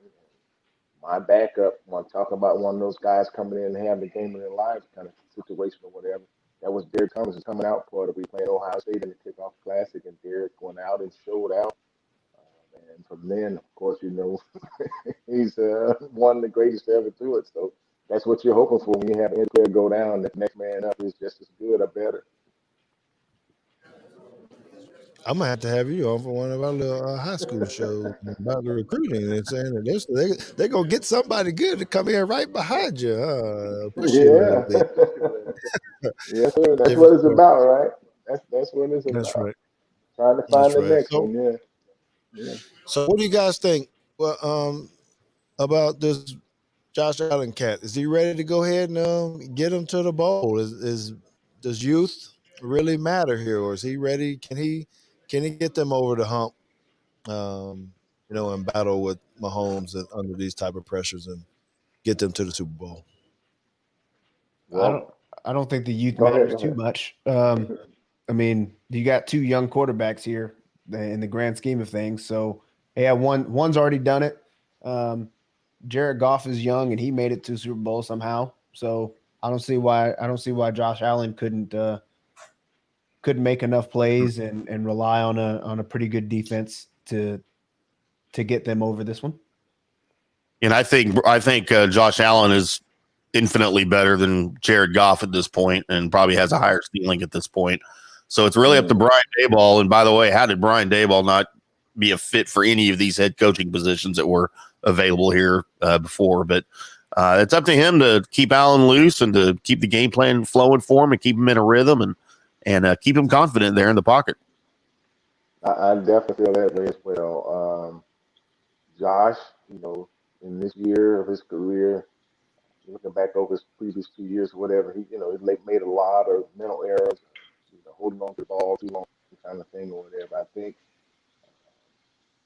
My backup, when talking about one of those guys coming in and having the game of their lives kind of situation or whatever, that was Derek Thomas coming out for it. We played Ohio State in the kickoff classic, and Derek went out and showed out. And from then, of course, he's one of the greatest to ever do it. So that's what you're hoping for when you have any player go down. The next man up is just as good or better. I'm gonna have to have you on for one of our little high school shows about the recruiting and saying that they're gonna get somebody good to come in right behind you, push you a little Yeah. bit. Yes, sir. That's what Different it's story. about, right? That's what it's That's about. right. Trying to find That's the right. next one. Yeah. Yeah. So what do you guys think? Well, about this Josh Allen cat? Is he ready to go ahead and get him to the bowl? Does youth really matter here, or is he ready? Can he get them over the hump? And battle with Mahomes under these type of pressures and get them to the Super Bowl. Well, I don't think the youth go ahead. matters Go too ahead. much. I mean, you got two young quarterbacks here in the grand scheme of things. So yeah, one's already done it. Jared Goff is young and he made it to Super Bowl somehow. So I don't see why Josh Allen couldn't make enough plays and rely on a pretty good defense to get them over this one. And I think Josh Allen is infinitely better than Jared Goff at this point, and probably has a higher ceiling at this point. So it's really up to Brian Daboll. And by the way, how did Brian Daboll not be a fit for any of these head coaching positions that were available here before? But it's up to him to keep Allen loose and to keep the game plan flowing for him and keep him in a rhythm and keep him confident there in the pocket. I definitely feel that way as well. Josh, in this year of his career, looking back over his previous 2 years or whatever, he made a lot of mental errors, holding on to the ball too long, kind of thing or whatever. I think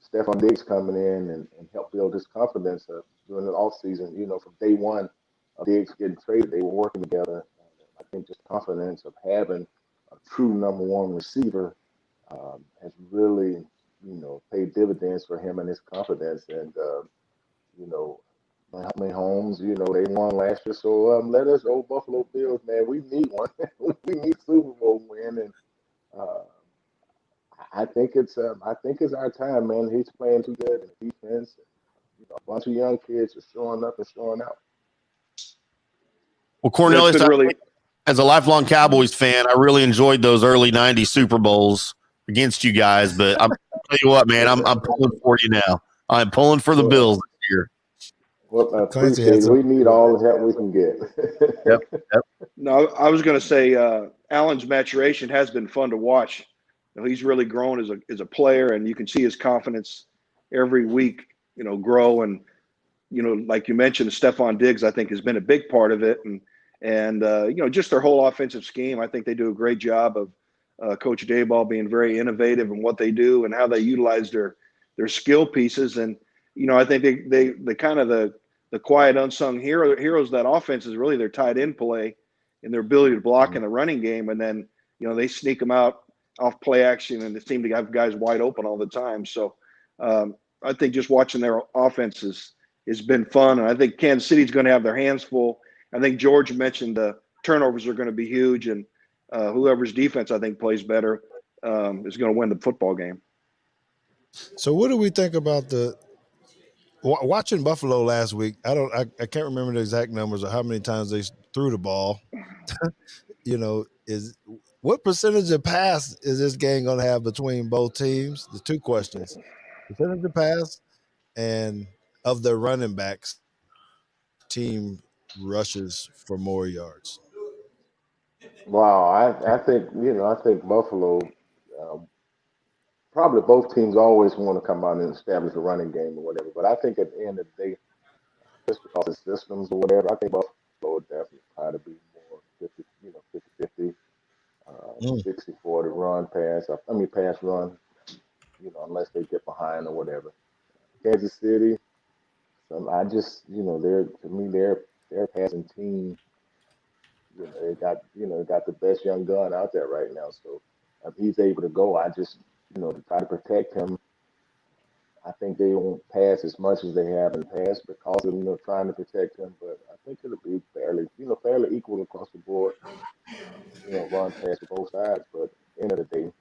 Stephon Diggs coming in and helped build his confidence during the offseason. From day one of Diggs getting traded, they were working together. I think just confidence of having a true number one receiver has really, paid dividends for him and his confidence. And, Mahomes, they won last year. So let us, old Buffalo Bills, man, we need one. We need Super Bowl win. And I think it's our time, man. He's playing too good in defense. A bunch of young kids are showing up and showing out. Well, Cornelius, It's been really as a lifelong Cowboys fan, I really enjoyed those early '90s Super Bowls against you guys. But I'm tell you what, man, I'm pulling for you now. I'm pulling for the Bills this year. Well, I Clancy appreciate has it. We need all the help we can get. Yep. No, I was going to say Allen's maturation has been fun to watch. He's really grown as a player, and you can see his confidence every week, grow. And like you mentioned, Stephon Diggs, I think, has been a big part of it, and just their whole offensive scheme. I think they do a great job of Coach Daboll being very innovative in what they do and how they utilize their skill pieces. And I think they kind of the quiet unsung heroes of that offense is really their tight end play and their ability to block in the running game. And then, they sneak them out off play action and they seem to have guys wide open all the time. So I think just watching their offense has been fun. And I think Kansas City's going to have their hands full. I think George mentioned the turnovers are going to be huge, and whoever's defense I think plays better is going to win the football game. So what do we think about watching Buffalo last week? I can't remember the exact numbers of how many times they threw the ball. Is what percentage of pass is this game going to have between both teams? The two questions: percentage of pass and of the running backs team rushes for more yards. Wow, I think Buffalo, probably both teams always want to come out and establish a running game or whatever. But I think at the end of the day, just because of systems or whatever, I think Buffalo would definitely try to be more 50, 50-50, 60-40 run, pass. I mean, pass run, unless they get behind or whatever. Kansas City. I just, they're a passing team. They got the best young gun out there right now. So if he's able to go, I just, to try to protect him. I think they won't pass as much as they have in the past because of trying to protect him. But I think it'll be fairly equal across the board. Run pass for both sides. But at the end of the day,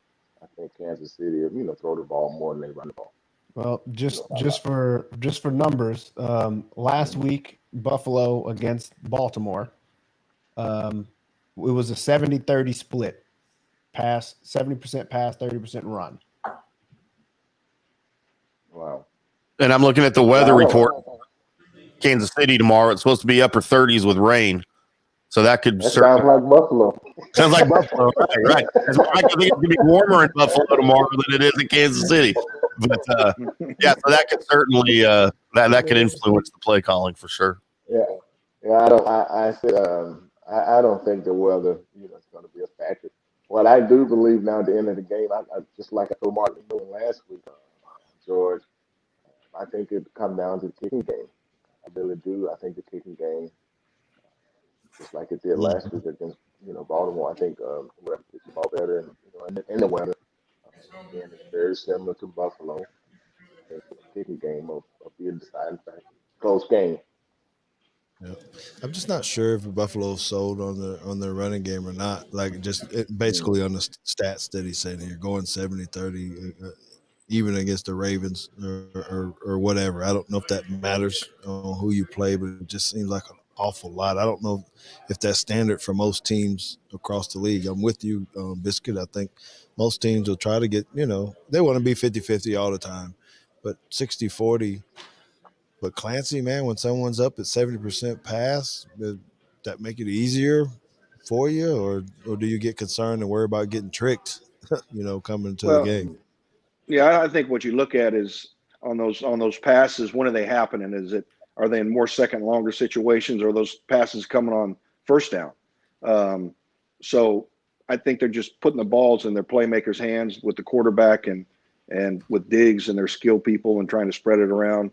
I think Kansas City, throw the ball more than they run the ball. Well, just for numbers, last week Buffalo against Baltimore, it was a 70-30 split. Pass 70% pass, 30% run. Wow. And I'm looking at the weather report. Kansas City tomorrow. It's supposed to be upper 30s with rain. So that could sounds like Buffalo. Sounds like Buffalo. Right. I think it's going to be warmer in Buffalo tomorrow than it is in Kansas City. But yeah, so that could certainly that could influence the play calling for sure. Yeah. I don't think the weather, is going to be a factor. What I do believe now at the end of the game, I just like I told Martin last week, George, I think it come down to the kicking game. I really do. I think the kicking game, just like it did last week against Baltimore, I think whoever kicks the ball better, and in the weather, again, it's very similar to Buffalo. I think the kicking game will be a deciding factor. Close game. Yeah. I'm just not sure if Buffalo's sold on their running game or not. Like basically on the stats that he's saying here, going 70-30, even against the Ravens or whatever. I don't know if that matters on who you play, but it just seems like an awful lot. I don't know if that's standard for most teams across the league. I'm with you, Biscuit. I think most teams will try to get, they want to be 50-50 all the time, but 60-40. But Clancy, man, when someone's up at 70% pass, does that make it easier for you, or do you get concerned and worry about getting tricked, coming to the game? Yeah, I think what you look at is on those passes, when are they happening? Are they in more second longer situations, or are those passes coming on first down? So I think they're just putting the balls in their playmakers' hands with the quarterback and with Diggs and their skill people and trying to spread it around.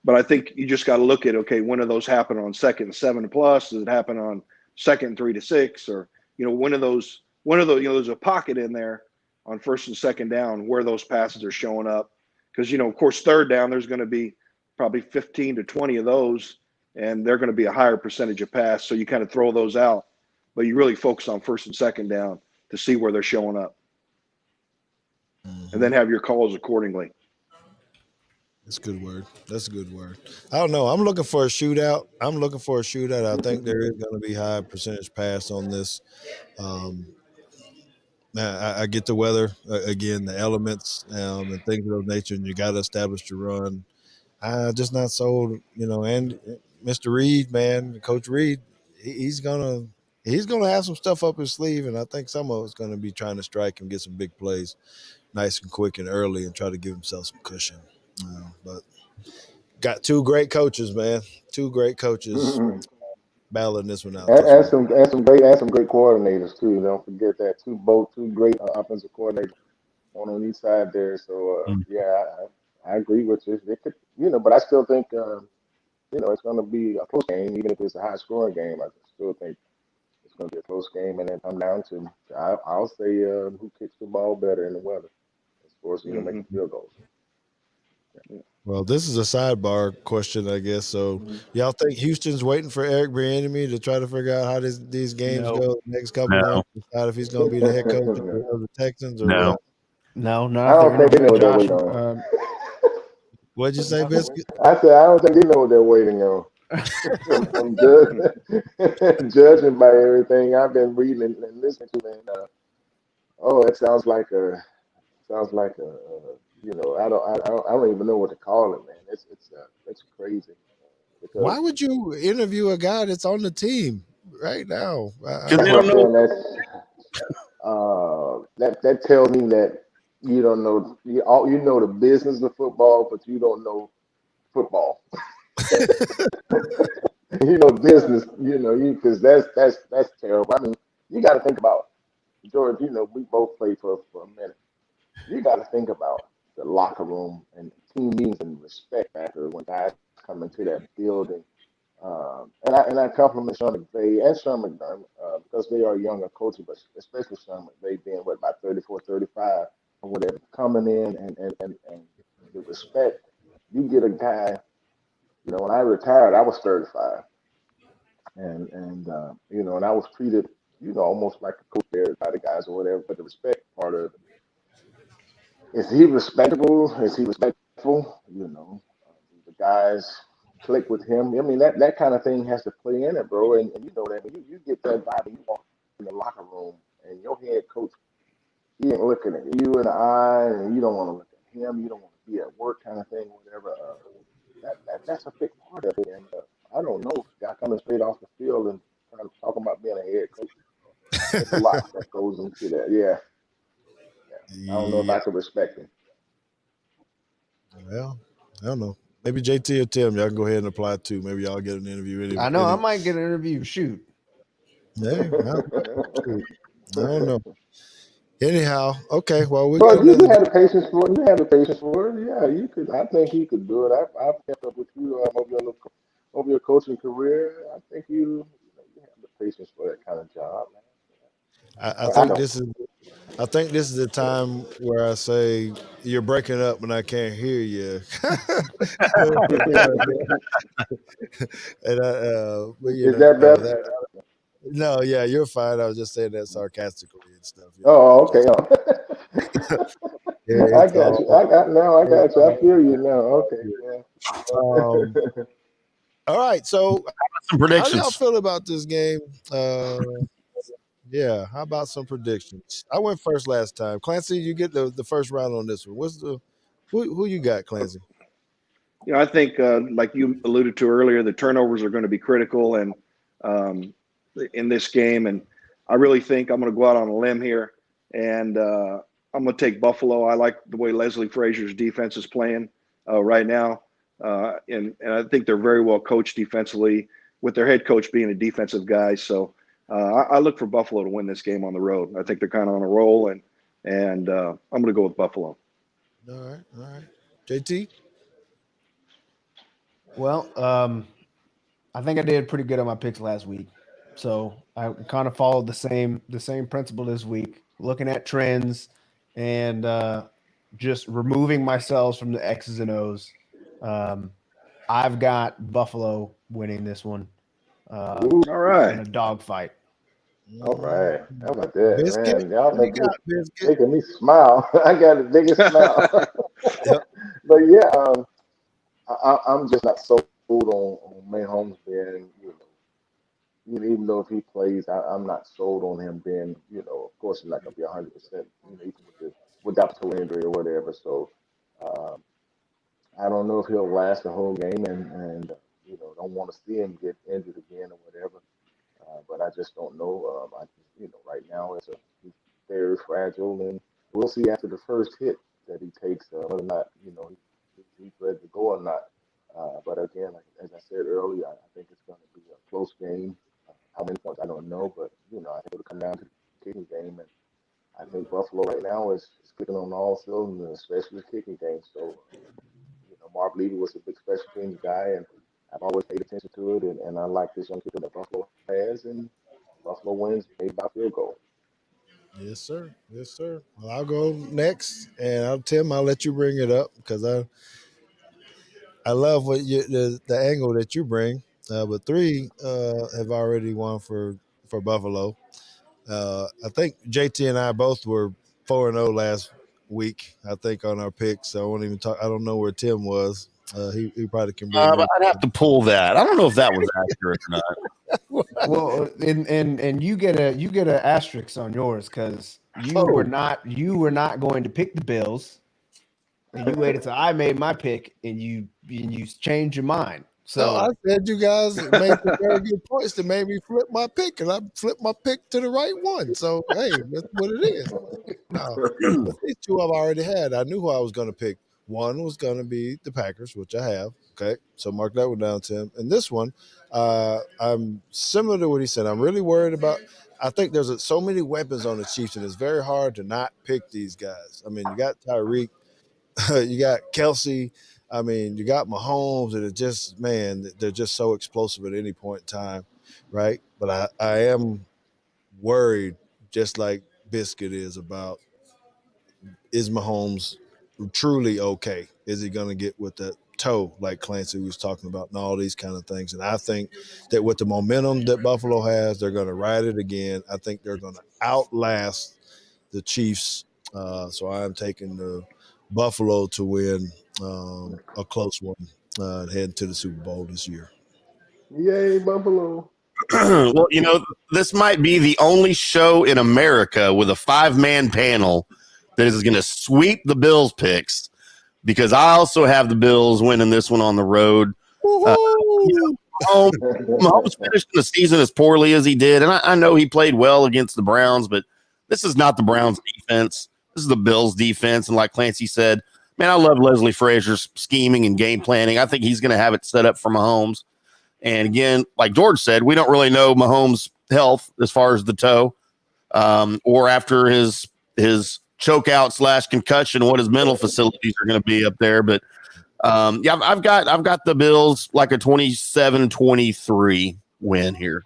But I think you just got to look at, okay, when are those happen on 2nd and 7+? Does it happen on 2nd and 3-6? Or, when are those, there's a pocket in there on 1st and 2nd down where those passes are showing up. Because, of course, 3rd down, there's going to be probably 15 to 20 of those, and they're going to be a higher percentage of pass. So you kind of throw those out, but you really focus on 1st and 2nd down to see where they're showing up. And then have your calls accordingly. That's a good word. That's a good word. I don't know. I'm looking for a shootout. I think there is going to be high percentage pass on this. I get the weather, again, the elements and things of that nature, and you got to establish your run. I'm just not sold, and Mr. Reed, man, Coach Reed, he's gonna have some stuff up his sleeve, and I think some of it's going to be trying to strike and get some big plays nice and quick and early and try to give himself some cushion. But got two great coaches, man. Two great coaches battling this one out. And some great coordinators too. Don't forget that two great offensive coordinators on each side there. So yeah, I agree with you. They could, but I still think it's going to be a close game, even if it's a high scoring game. I still think it's going to be a close game, and then come down to I'll say who kicks the ball better in the weather as far as making field goals. Well, this is a sidebar question, I guess. So, y'all think Houston's waiting for Eric Bieniemy to try to figure out how these games go the next couple of months, decide if he's going to be the head coach of the Texans or what? No, I don't think they know what they're waiting on. What'd you say, Biscuit? I said I don't think they know what they're waiting on. From judging by everything I've been reading and listening to, man. It sounds like a. I don't even know what to call it, man. It's crazy. Why would you interview a guy that's on the team right now? Because they don't know. That tells me that you don't know. You know the business of football, but you don't know football. Business. Because that's terrible. I mean, you got to think about George. We both played for a minute. You got to think about the locker room and team meetings and respect factor when guys come into that building. And I compliment Sean McVay and Sean McDermott because they are younger coaches, but especially Sean McVay being about 34, 35 or whatever, coming in and the respect. You get a guy, when I retired, I was 35, and I was treated, almost like a coach there by the guys or whatever. But the respect part of it, is he respectable? Is he respectful? The guys click with him. I mean, that kind of thing has to play in it, bro. And you know that when you get that vibe, and you walk in the locker room, and your head coach, he ain't looking at you in the eye, and you don't want to look at him. You don't want to be at work, kind of thing, whatever. That's a big part of it. And I don't know, guy coming straight off the field and talking about being a head coach. There's a lot that goes into that. Yeah. I don't know if Yeah. I could respect him. Well, I don't know. Maybe JT or Tim, y'all can go ahead and apply too. Maybe y'all get an interview. I know I might get an interview. Shoot. Yeah, I don't know. Anyhow, okay. Well, we Well, got you another. had the patience for it. You had the patience for it. Yeah, you could. I think he could do it. I've kept up with you over your coaching career. I think you have the patience for that kind of job, man. I But I think don't. this is. I think this is the time where I say you're breaking up and I can't hear you. But Is that better? no, yeah, you're fine. I was just saying that sarcastically and stuff. Oh, okay. Oh. Yeah, I it's got you. all. I got you. I feel you now. Okay, Um, yeah. all right. So, Some how do y'all predictions. feel about this game? Yeah. How about some predictions? I went first last time. Clancy, you get the first round on this one. Who you got, Clancy? I think, like you alluded to earlier, the turnovers are going to be critical and in this game. And I really think I'm going to go out on a limb here, and I'm going to take Buffalo. I like the way Leslie Frazier's defense is playing right now, and I think they're very well coached defensively, with their head coach being a defensive guy. So I look for Buffalo to win this game on the road. I think they're kind of on a roll, and I'm going to go with Buffalo. All right. JT. Well, I think I did pretty good on my picks last week, so I kind of followed the same principle this week, looking at trends and just removing myself from the X's and O's. I've got Buffalo winning this one Ooh, All right. in a dogfight. all right. How about that, Biscuit. man? Y'all What you got, Biscuit? making me smile. I got the biggest smile. Yep. But yeah, I'm just not sold on Mahomes being, even though if he plays, I'm not sold on him being, of course he's not gonna be 100%, even without the toe injury or whatever. So um, I don't know if he'll last the whole game, and don't want to see him get injured again or whatever. But I just don't know. Right now he's very fragile, and we'll see after the first hit that he takes whether or not he's ready to go or not. But again, like, as I said earlier, I think it's going to be a close game. How many points I don't know, but I think it'll come down to the kicking game, and I think Buffalo right now is clicking on all cylinders, especially the kicking game. So Mark Levy was a big special teams guy, and I've always paid attention to it, and I like this young kicker that Buffalo has, and Buffalo wins maybe by field goal. Yes, sir. Yes, sir. Well, I'll go next, and Tim, I'll let you bring it up because I love the angle that you bring. But three have already won for Buffalo. I think JT and I both were 4-0 last week. I think on our picks. So I won't even talk. I don't know where Tim was. He probably can bring But I'd have to pull that. I don't know if that was accurate or not. Well, and you get a asterisk on yours because you were not going to pick the Bills, and you waited till I made my pick, and you changed your mind. No, I So said you guys made some very good points that made me flip my pick, and I flipped my pick to the right one. So hey, that's what it is. No, but these two I've already had. I knew who I was going to pick. One was going to be the Packers, which I have. Okay, so mark that one down, Tim. And this one, I'm similar to what he said. I'm really worried about. I think there's so many weapons on the Chiefs, and it's very hard to not pick these guys. I mean, you got Tyreek. you got Kelsey. I mean, you got Mahomes, and it just, man, they're just so explosive at any point in time, right? But I am worried, just like Biscuit is, about is Mahomes truly okay? Is he going to get with that toe like Clancy was talking about and all these kind of things? And I think that with the momentum that Buffalo has, they're going to ride it again. I think they're going to outlast the Chiefs. So I'm taking the Buffalo to win a close one and head to the Super Bowl this year. Yay, Buffalo. Well, this might be the only show in America with a 5-man panel that is going to sweep the Bills picks, because I also have the Bills winning this one on the road. Mahomes finished the season as poorly as he did, and I know he played well against the Browns, but this is not the Browns defense. This is the Bills defense, and like Clancy said, man, I love Leslie Frazier's scheming and game planning. I think he's going to have it set up for Mahomes. And again, like George said, we don't really know Mahomes' health as far as the toe, or after his choke out / concussion, what his mental facilities are going to be up there. But yeah, I've got the Bills like a 27-23 win here.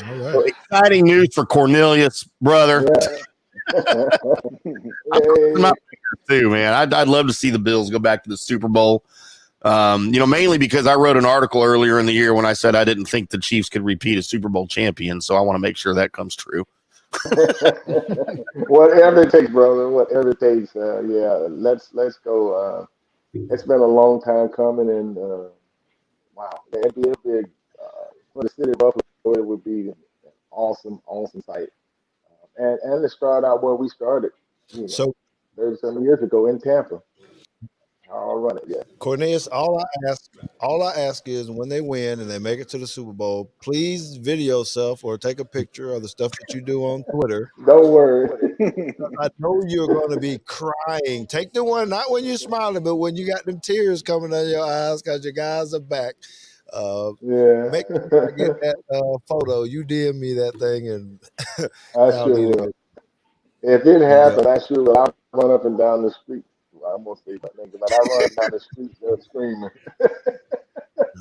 All right. So exciting news for Cornelius, brother. Yeah. I'm too, man. I'd love to see the Bills go back to the Super Bowl. Mainly because I wrote an article earlier in the year when I said I didn't think the Chiefs could repeat as Super Bowl champion. So I want to make sure that comes true. Whatever it takes, brother. Whatever it takes. Yeah, let's go. It's been a long time coming, and wow, it'd be a big for the city of Buffalo. It would be an awesome sight, and to start out where we started, So 37 years ago in Tampa. I'll run it, yeah. Cornelius, all I ask is when they win and they make it to the Super Bowl, please video yourself or take a picture of the stuff that you do on Twitter. Don't worry. I know you're going to be crying. Take the one, not when you're smiling, but when you got them tears coming out of your eyes because your guys are back. Yeah. Make sure I get that photo. You DM me that thing, and I sure will. If it happened, I sure will. I'll run up and down the street. I'm gonna say my name, but I run down the street just screaming.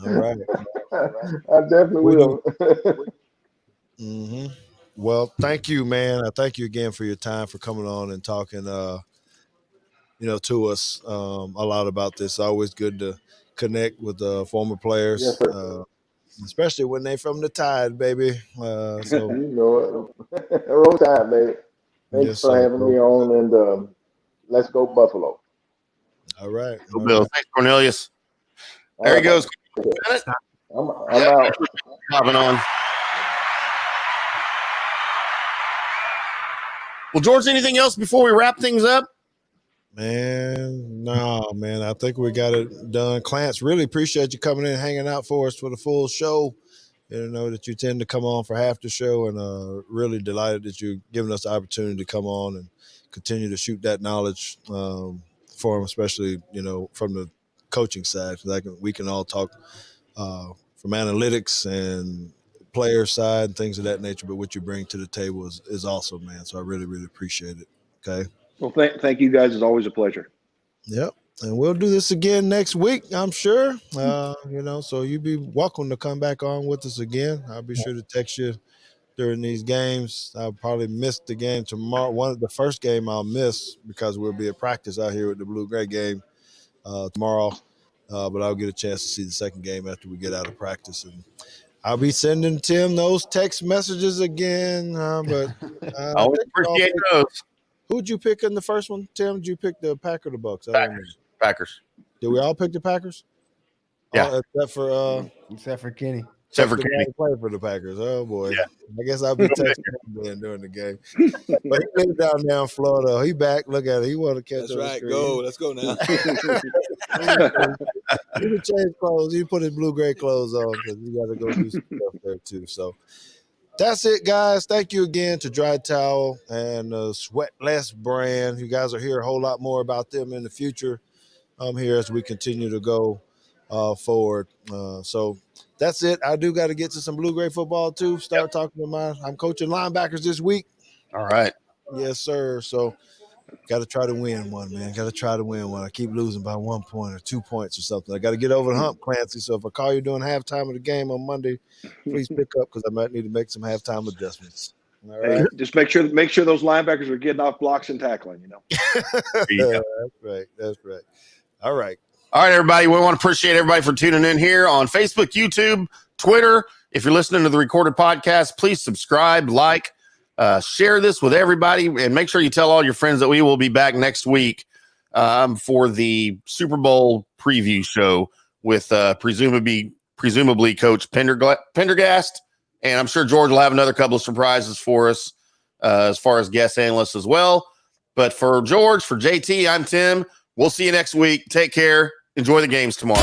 All right. I definitely will. Mm-hmm. Well, thank you, man. I thank you again for your time, for coming on and talking, to us a lot about this. It's always good to connect with former players, Yes, sir. especially when they from the Tide, baby. So you know it. Roll Tide, baby. Thanks for having me on, and let's go Buffalo. All right. Go Bills. Thanks, Cornelius. There he goes. I'm out. Hopping on. Well, George, anything else before we wrap things up? Man, no, man. I think we got it done. Clance, really appreciate you coming in and hanging out for us for the full show. That you tend to come on for half the show, and really delighted that you're giving us the opportunity to come on and continue to shoot that knowledge for them, especially, from the coaching side. Because we can all talk from analytics and player side and things of that nature, but what you bring to the table is awesome, man. So I really, really appreciate it. Okay. Well, thank you guys. It's always a pleasure. Yep. And we'll do this again next week, I'm sure. So you be welcome to come back on with us again. I'll be sure to text you during these games. I'll probably miss the game tomorrow. The first game I'll miss because we'll be at practice out here with the Blue-Gray game tomorrow. But I'll get a chance to see the second game after we get out of practice. And I'll be sending Tim those text messages again. But I always appreciate those. Who'd you pick in the first one, Tim? Did you pick the Packers or the Bucks? Packers. Did we all pick the Packers? Yeah. Except for Kenny. Except for Kenny. Play for the Packers. Oh boy. Yeah. I guess I'll be texting him during the game. But he lives down there in Florida. He back. Look at it. He want to catch. That's right. Go. Let's go now. He can change clothes. He put his blue-gray clothes on because he got to go do some stuff there too. So that's it, guys. Thank you again to Dry Towel and Sweatless brand. You guys will hear a whole lot more about them in the future here as we continue to go forward. So that's it. I do got to get to some blue-gray football too. Start talking to I'm coaching linebackers this week. All right. Yes, sir. So Got to try to win one, man. Got to try to win one. I keep losing by 1 point or 2 points or something. I got to get over the hump, Clancy. So if I call you during halftime of the game on Monday, please pick up because I might need to make some halftime adjustments. All right. Hey, just make sure those linebackers are getting off blocks and tackling. That's right. That's right. All right. All right, everybody. We want to appreciate everybody for tuning in here on Facebook, YouTube, Twitter. If you're listening to the recorded podcast, please subscribe, like, share this with everybody, and make sure you tell all your friends that we will be back next week for the Super Bowl preview show with presumably Coach Pendergast. And I'm sure George will have another couple of surprises for us as far as guest analysts as well. But for George, for JT, I'm Tim. We'll see you next week. Take care. Enjoy the games tomorrow.